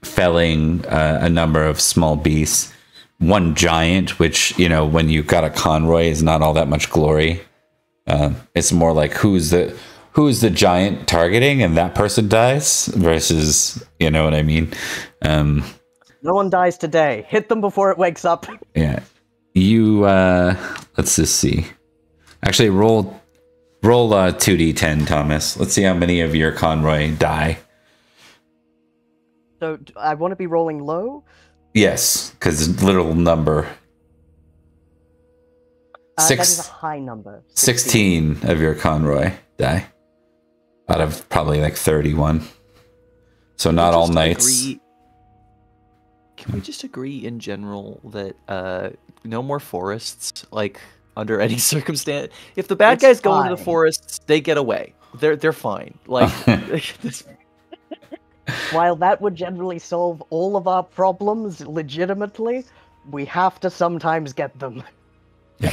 felling a number of small beasts. One giant, which, you know, when you've got a conroy, is not all that much glory. It's more like who's the giant targeting, and that person dies, versus, you know what I mean. No one dies today. Hit them before it wakes up. Yeah, you. Let's just see. Actually, roll 2d10, Thomas. Let's see how many of your conroy die. So I want to be rolling low. Yes, because literal number. That is a high number. 16 of your conroy die. Out of probably like 31. So not all knights. Can we just agree in general that no more forests, like, under any circumstance? If the bad guys go into the forests, they get away. They're fine. Like, while that would generally solve all of our problems legitimately, we have to sometimes get them. Yeah.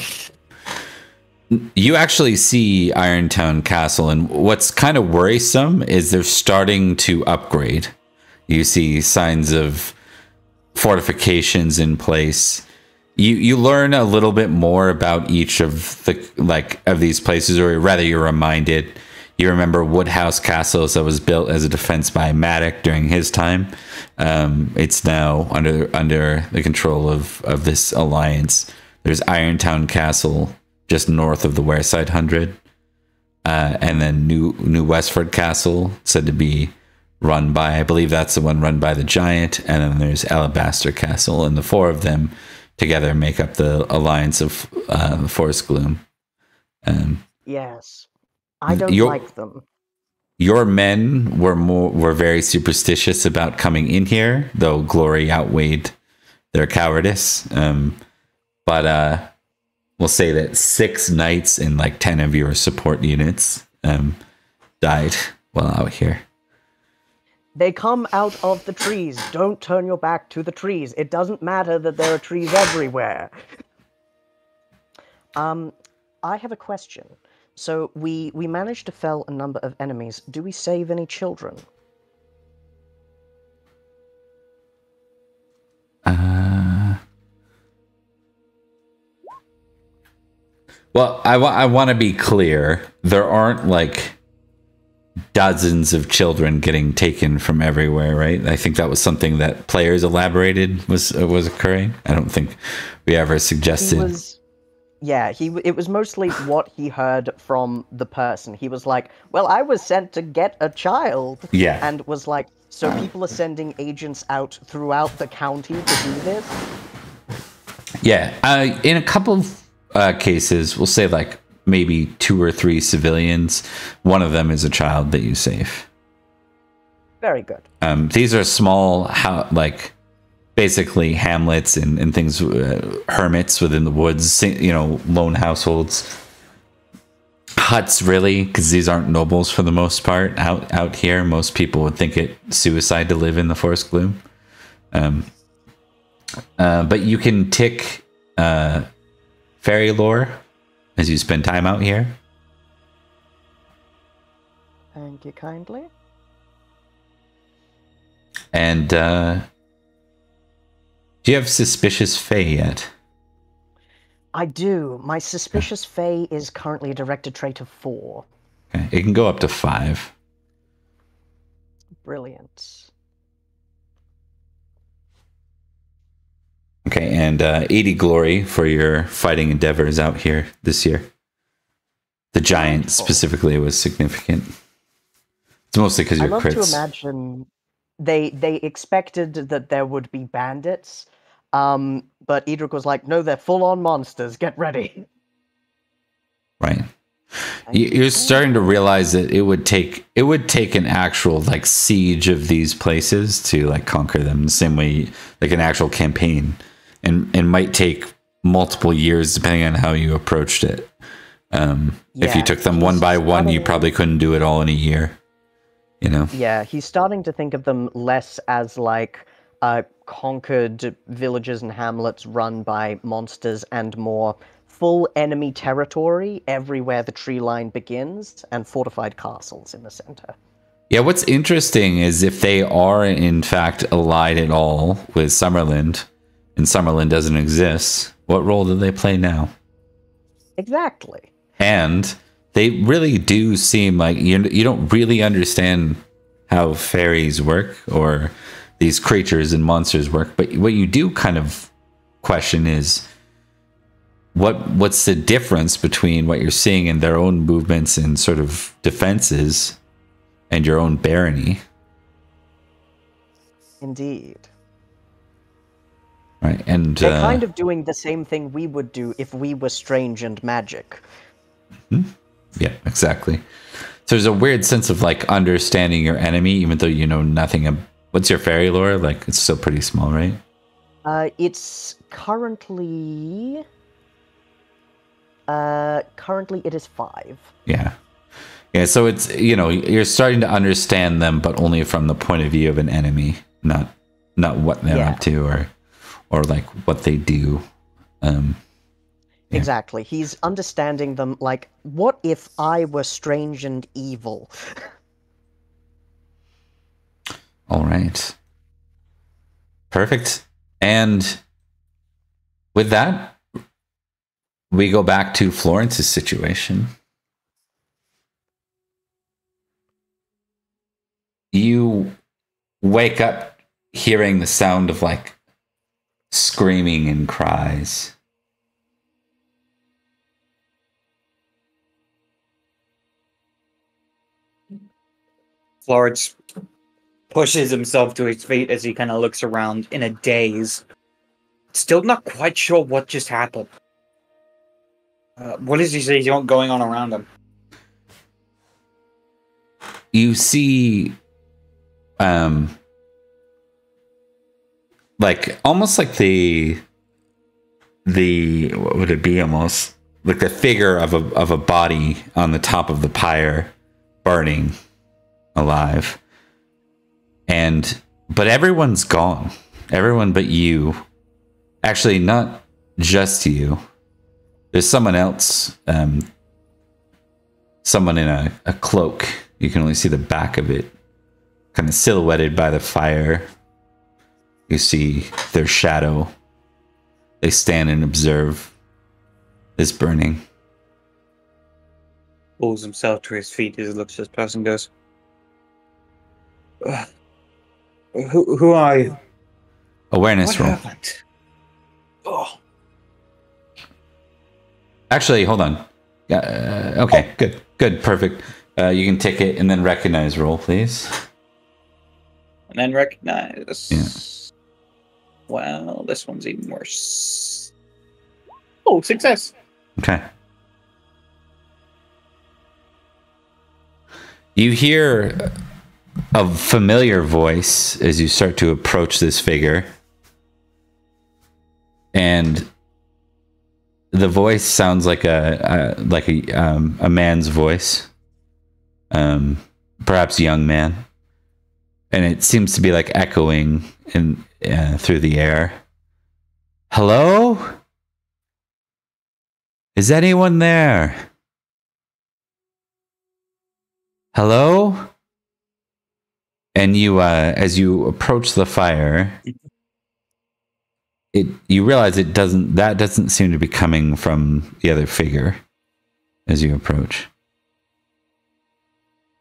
You actually see Irontown Castle, and what's kind of worrisome is they're starting to upgrade. You see signs of fortifications in place. You learn a little bit more about each of these places, or rather you're reminded. You remember Woodhouse Castles that was built as a defense by Madoc during his time. It's now under the control of this alliance. There's Irontown Castle just north of the Wareside 100, and then New Westford Castle, said to be run by, I believe that's the one run by the Giant, and then there's Alabaster Castle, and the 4 of them together make up the alliance of Forest Gloom. Yes. I don't like them. Your men were very superstitious about coming in here, though glory outweighed their cowardice. But we'll say that 6 knights and like 10 of your support units died while out here. They come out of the trees. Don't turn your back to the trees. It doesn't matter that there are trees everywhere. I have a question. So we managed to fell a number of enemies. Do we save any children? Well, I want to be clear. There aren't like dozens of children getting taken from everywhere, right? I think that was something that players elaborated was occurring. I don't think we ever suggested. Yeah, it was mostly what he heard from the person. He was like, well, I was sent to get a child. Yeah. And was like, so people are sending agents out throughout the county to do this? Yeah. In a couple of cases, we'll say like maybe 2 or 3 civilians. One of them is a child that you save. Very good. These are small, basically hamlets and things, hermits within the woods, lone households. Huts, really, because these aren't nobles for the most part out here. Most people would think it suicide to live in the forest gloom. But you can tick fairy lore as you spend time out here. Thank you kindly. And do you have Suspicious Fae yet? I do. My Suspicious Fae is currently a directed trait of 4. Okay. It can go up to 5. Brilliant. Okay, and 80 glory for your fighting endeavors out here this year. The giant specifically was significant. It's mostly because you're crits. I love to imagine they expected that there would be bandits, but Edrich was like, no, they're full-on monsters, get ready. Right. You're starting to realize that it would take an actual siege of these places to conquer them, the same way an actual campaign, and might take multiple years depending on how you approached it. If you took them one by one, you probably couldn't do it all in a year. Yeah, he's starting to think of them less as conquered villages and hamlets run by monsters, and more full enemy territory everywhere the tree line begins, and fortified castles in the center. Yeah, what's interesting is if they are in fact allied at all with Summerland, and Summerland doesn't exist, what role do they play now? Exactly. And they really do seem like you don't really understand how fairies work or these creatures and monsters work, but what you do kind of question is what's the difference between what you're seeing in their own movements and sort of defenses and your own barony. Indeed. Right, and they're kind of doing the same thing we would do if we were strange and magic. Yeah, exactly. So there's a weird sense of understanding your enemy, even though you know nothing. What's your fairy lore? It's still pretty small, right? It's currently it is 5. Yeah. So it's you're starting to understand them, but only from the point of view of an enemy, not what they're up to or what they do. Yeah. Exactly. He's understanding them what if I were strange and evil? All right. Perfect. And with that, we go back to Florence's situation. You wake up hearing the sound of screaming and cries. Florence pushes himself to his feet as he kind of looks around in a daze. Still not quite sure what just happened. What does he say going on around him? You see, almost the what would it be? Almost like the figure of a body on the top of the pyre, burning alive. But everyone's gone. Everyone but you. Actually, not just you. There's someone else. Someone in a cloak. You can only see the back of it. Kind of silhouetted by the fire. You see their shadow. They stand and observe this burning. Pulls himself to his feet as he looks at this person and goes, Who are you? Awareness roll. What happened? Oh. Actually, hold on. Okay, good, perfect. You can take it and then recognize roll, please. And then recognize. Yeah. Well, this one's even worse. Oh, success. Okay. You hear a familiar voice as you start to approach this figure. And the voice sounds like a man's voice. Perhaps young man. And it seems to be like echoing in through the air. Hello? Is anyone there? Hello? And you, as you approach the fire, you realize that doesn't seem to be coming from the other figure as you approach.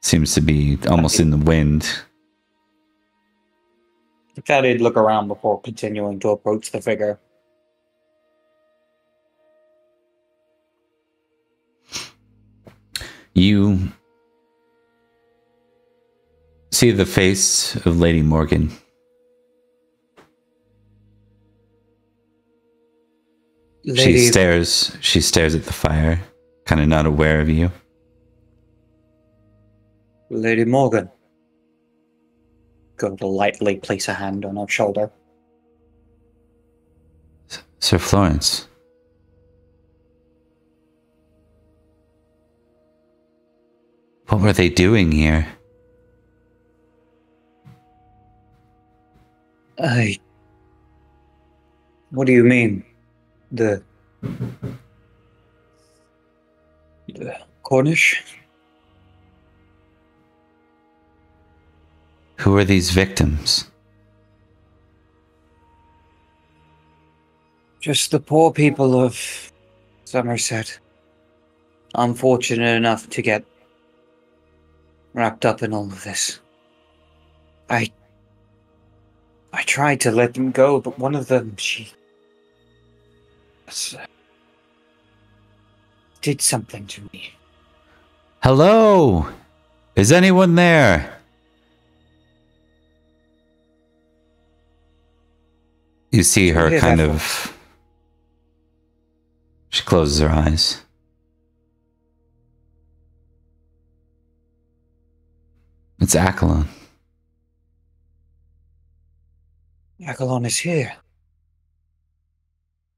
Seems to be almost in the wind. I thought he'd look around before continuing to approach the figure. You see the face of Lady Morgan. She stares at the fire, kind of not aware of you. Lady Morgan. Go to lightly place a hand on her shoulder. Sir Florence. What were they doing here? What do you mean? The Cornish? Who are these victims? Just the poor people of Somerset. Unfortunate enough to get wrapped up in all of this. I tried to let them go, but one of them, she did something to me. Hello? Is anyone there? You see her kind of... She closes her eyes. It's Accolon. Accolon is here.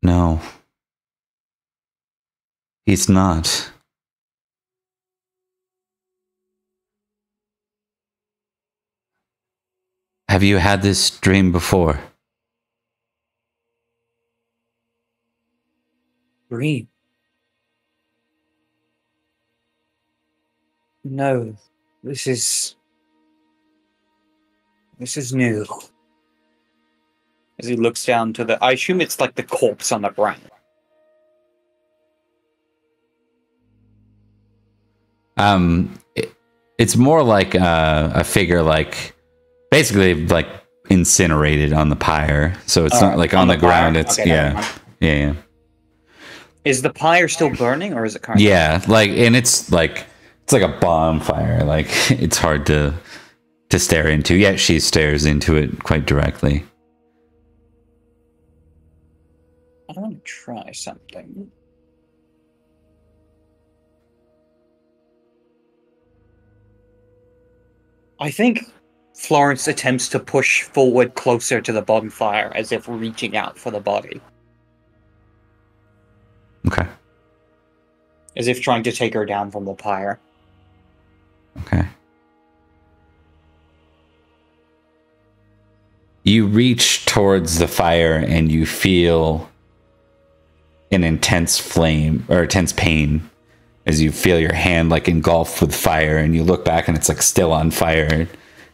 No. He's not. Have you had this dream before? Dream? No. This is new. As he looks down to I assume it's like the corpse on the ground. It's more like a figure, like basically like incinerated on the pyre. So it's not like on the ground. It's okay, yeah. Is the pyre still burning, or is it currently? Yeah, and it's like a bonfire. Like it's hard to stare into. Yet she stares into it quite directly. I want to try something. I think Florence attempts to push forward closer to the bonfire, as if reaching out for the body. Okay. As if trying to take her down from the pyre. Okay. You reach towards the fire and you feel an intense flame or intense pain as you feel your hand like engulfed with fire, and you look back and it's like still on fire.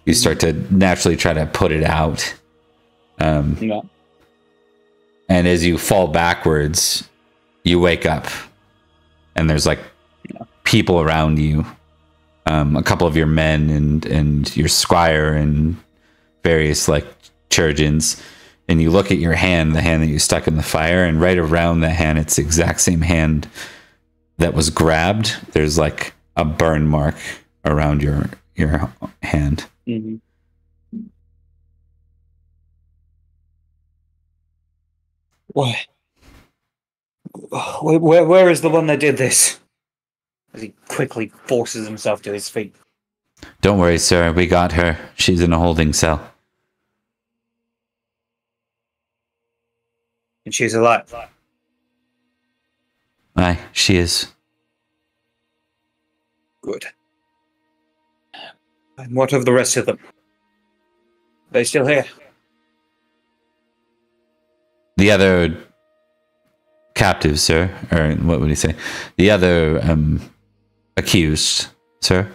You start to naturally try to put it out. Yeah. And as you fall backwards, you wake up and there's like people around you. A couple of your men and your squire and various like chirurgeons. And you look at your hand, the hand that you stuck in the fire, and right around the hand, it's the exact same hand that was grabbed, there's like a burn mark around your hand. Mm-hmm. Where is the one that did this? As he quickly forces himself to his feet. Don't worry, sir. We got her. She's in a holding cell. And she's alive. Aye, she is. Good. And what of the rest of them? They still here? The other captives, sir, or what would he say? The other accused, sir.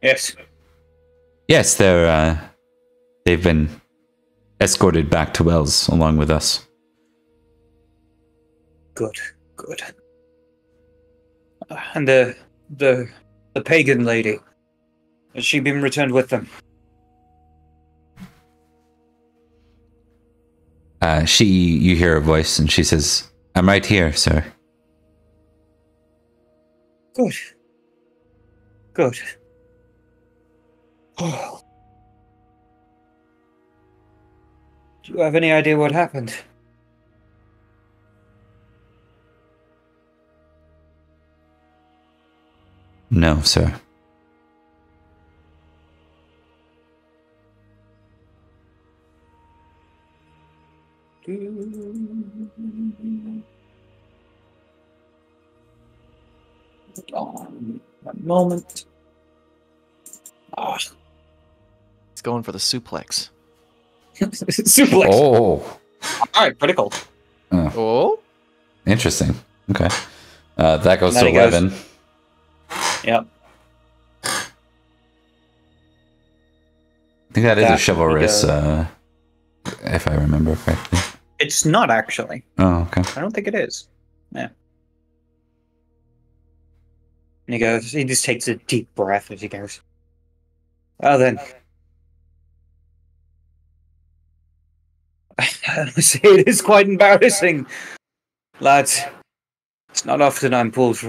Yes. Yes, they've been escorted back to Wells along with us. Good. And the pagan lady, has she been returned with them? You hear her voice, and she says, "I'm right here, sir." Good. Oh. Do you have any idea what happened? No, sir. One moment. He's going for the suplex. Suplex. Oh. Alright, critical. Oh? Interesting. Okay. That goes to 11. Yep. I think that is a chivalrous, if I remember correctly. It's not actually. Oh, okay. I don't think it is. Yeah. And he just takes a deep breath as he goes, well then. I must say it is quite embarrassing, lads. It's not often I'm pulled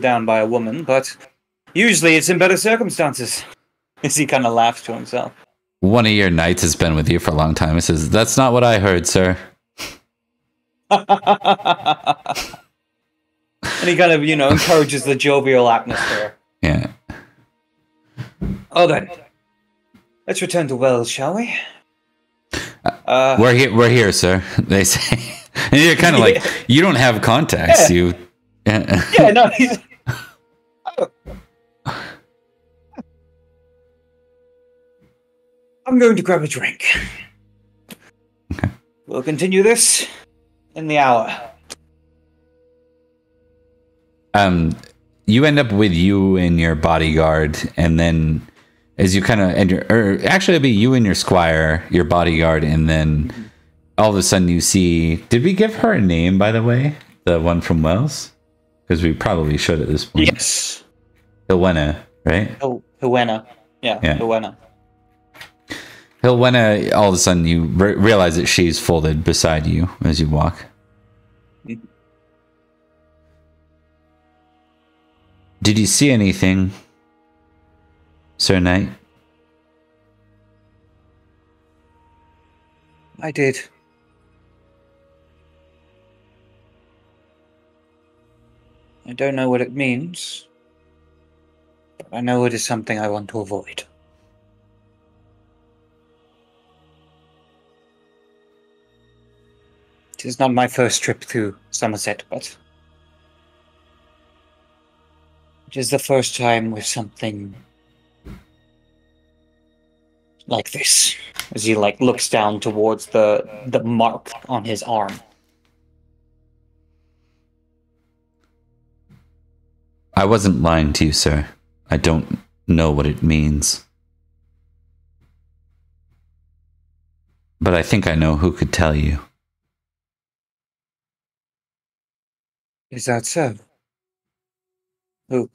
down by a woman, but usually it's in better circumstances. As he kind of laughs to himself. One of your knights has been with you for a long time. He says, "That's not what I heard, sir." And he kind of, encourages the jovial atmosphere. Yeah. Oh, then. Let's return to Wells, shall we? We're here, sir. They say. And you're kind of like, you don't have contacts. Yeah. Yeah, No, he's... I'm going to grab a drink. Okay. We'll continue this in the hour. You end up with you and your bodyguard, and then as you kind of actually it'd be you and your squire, your bodyguard, and then all of a sudden you see. Did we give her a name, by the way? The one from Wells, because we probably should at this point. Yes. Hilwena, right? Oh, Hilwena. Yeah. Hilwena. Hilwena, all of a sudden you realize that she's folded beside you as you walk. Mm-hmm. Did you see anything, Sir Knight? I did. I don't know what it means, but I know it is something I want to avoid. It is not my first trip through Somerset, but it is the first time with something like this. As he looks down towards the mark on his arm. I wasn't lying to you, sir. I don't know what it means. But I think I know who could tell you. Is that so? Who?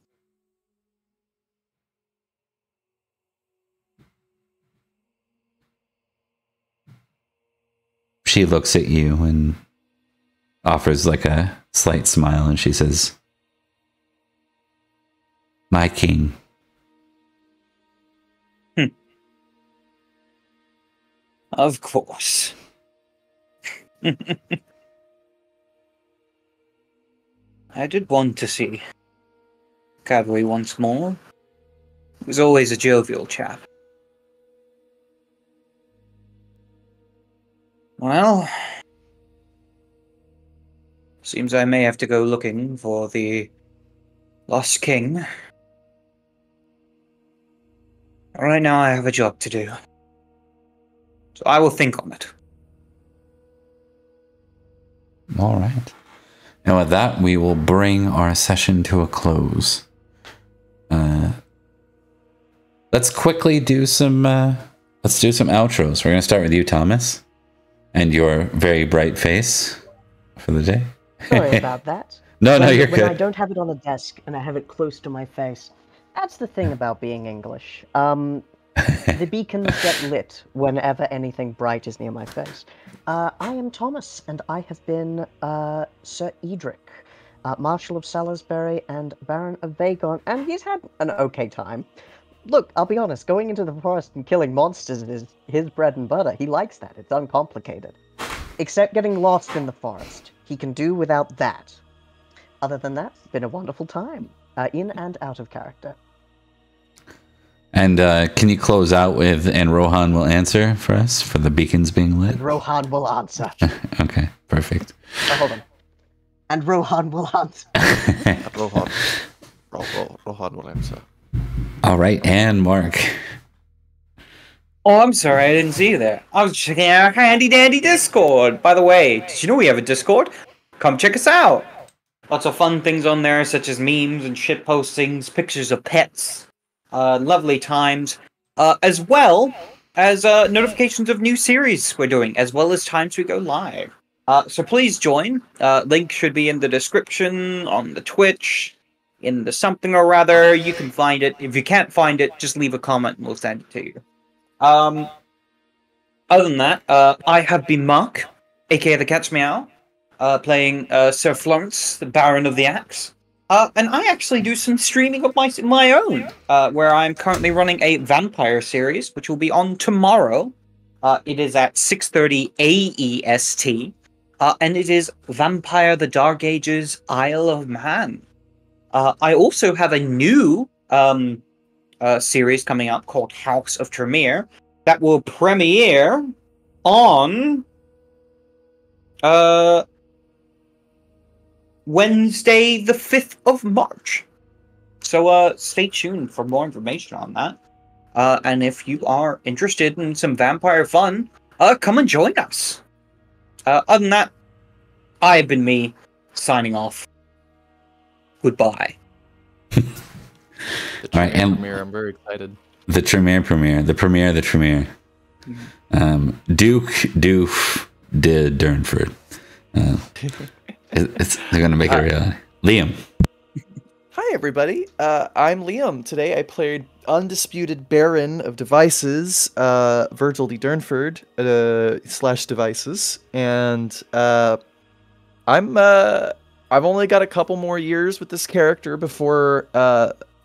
She looks at you and offers like a slight smile, and she says, my king. Of course. I did want to see cavalry once more. He was always a jovial chap. Well, seems I may have to go looking for the lost king. Right now I have a job to do. So I will think on it. All right. And with that, we will bring our session to a close. Let's quickly do some outros. We're going to start with you, Thomas, and your very bright face for the day. Sorry about that. No, you're when good. I don't have it on a desk and I have it close to my face. That's the thing about being English. The beacons get lit whenever anything bright is near my face. I am Thomas, and I have been Sir Edrich, Marshal of Salisbury and Baron of Vagon, and he's had an okay time. Look, I'll be honest, going into the forest and killing monsters is his bread and butter. He likes that. It's uncomplicated. Except getting lost in the forest. He can do without that. Other than that, it's been a wonderful time, in and out of character. And can you close out with, and Rohan will answer for us for the beacons being lit? And Rohan will answer. Okay, perfect. Oh, hold on. And Rohan will answer. Rohan will answer. All right, and Mark. Oh, I'm sorry, I didn't see you there. I was checking our handy dandy Discord. By the way, did you know we have a Discord? Come check us out. Lots of fun things on there, such as memes and shit postings, pictures of pets, lovely times, as well as notifications of new series we're doing, as well as times we go live. So please join. Link should be in the description, on the Twitch, in the something or rather. You can find it. If you can't find it, just leave a comment and we'll send it to you. Other than that, I have been Mark, aka the Cat's Meow, playing Sir Florence, the Baron of the Axe. And I actually do some streaming of my own, where I'm currently running a vampire series, which will be on tomorrow. It is at 6:30 AEST, and it is Vampire the Dark Ages Isle of Man. I also have a new series coming up called House of Tremere that will premiere on Wednesday the 5th of March. So stay tuned for more information on that. And if you are interested in some vampire fun, come and join us. Other than that, I've been me, signing off. Goodbye. The All right, and premiere, I'm very excited. the premiere, the premiere. Duke Doof de Durnford. They're going to make it a reality. Liam. Hi, everybody. I'm Liam. Today I played Undisputed Baron of Devices, Virgil de Durnford, / Devices, and I've only got a couple more years with this character before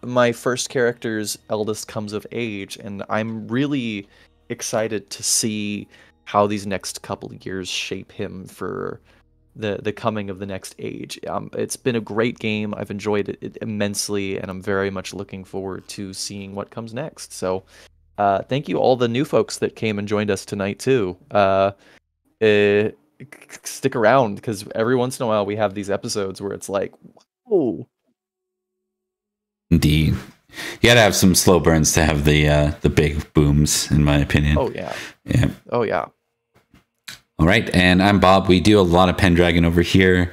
my first character's eldest comes of age, and I'm really excited to see how these next couple of years shape him for the coming of the next age. It's been a great game. I've enjoyed it immensely, and I'm very much looking forward to seeing what comes next. So thank you all the new folks that came and joined us tonight too. Stick around, because every once in a while we have these episodes where it's like, whoa. Indeed. You gotta have some slow burns to have the big booms, in my opinion. Oh yeah. Yeah. Oh yeah. All right, and I'm Bob. We do a lot of Pendragon over here.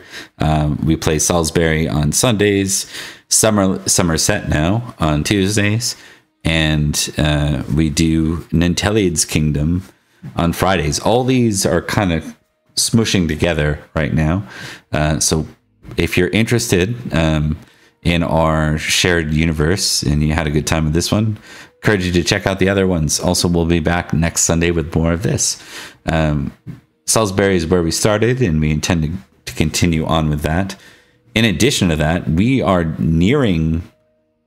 We play Salisbury on Sundays, Somerset now on Tuesdays, and we do Nanteleod's Kingdom on Fridays. All these are kind of smushing together right now. So if you're interested in our shared universe and you had a good time with this one, encourage you to check out the other ones. Also, we'll be back next Sunday with more of this. Salisbury is where we started, and we intend to continue on with that. In addition to that, we are nearing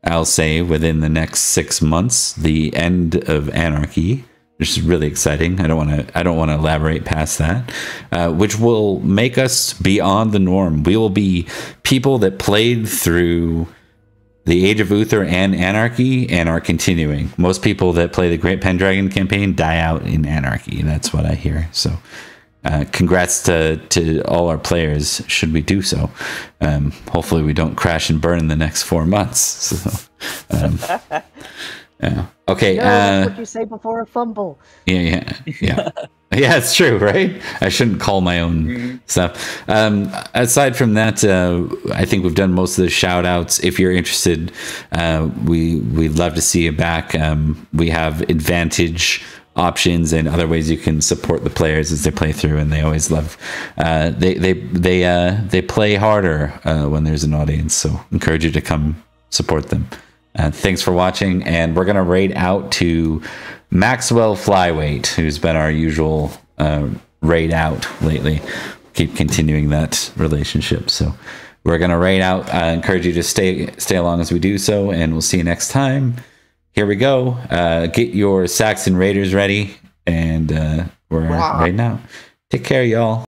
I'll say, within the next 6 months, the end of Anarchy, which is really exciting. I don't want to elaborate past that, which will make us beyond the norm. We will be people that played through the Age of Uther and Anarchy and are continuing. Most people that play the Great Pendragon campaign die out in Anarchy. That's what I hear. So congrats to all our players, should we do so. Hopefully we don't crash and burn in the next 4 months. So, yeah. Okay. That's what you say before a fumble. Yeah. Yeah, it's true, right? I shouldn't call my own stuff. Aside from that, I think we've done most of the shout outs. If you're interested, we'd love to see you back. We have advantage options and other ways you can support the players as they play through, and they always love they play harder when there's an audience, so encourage you to come support them. Thanks for watching, and we're gonna raid out to Maxwell Flyweight, who's been our usual raid out lately. Keep continuing that relationship, so we're gonna raid out. I encourage you to stay along as we do so, and we'll see you next time. Here we go. Get your Saxon Raiders ready, and we're raiding out. Take care, y'all.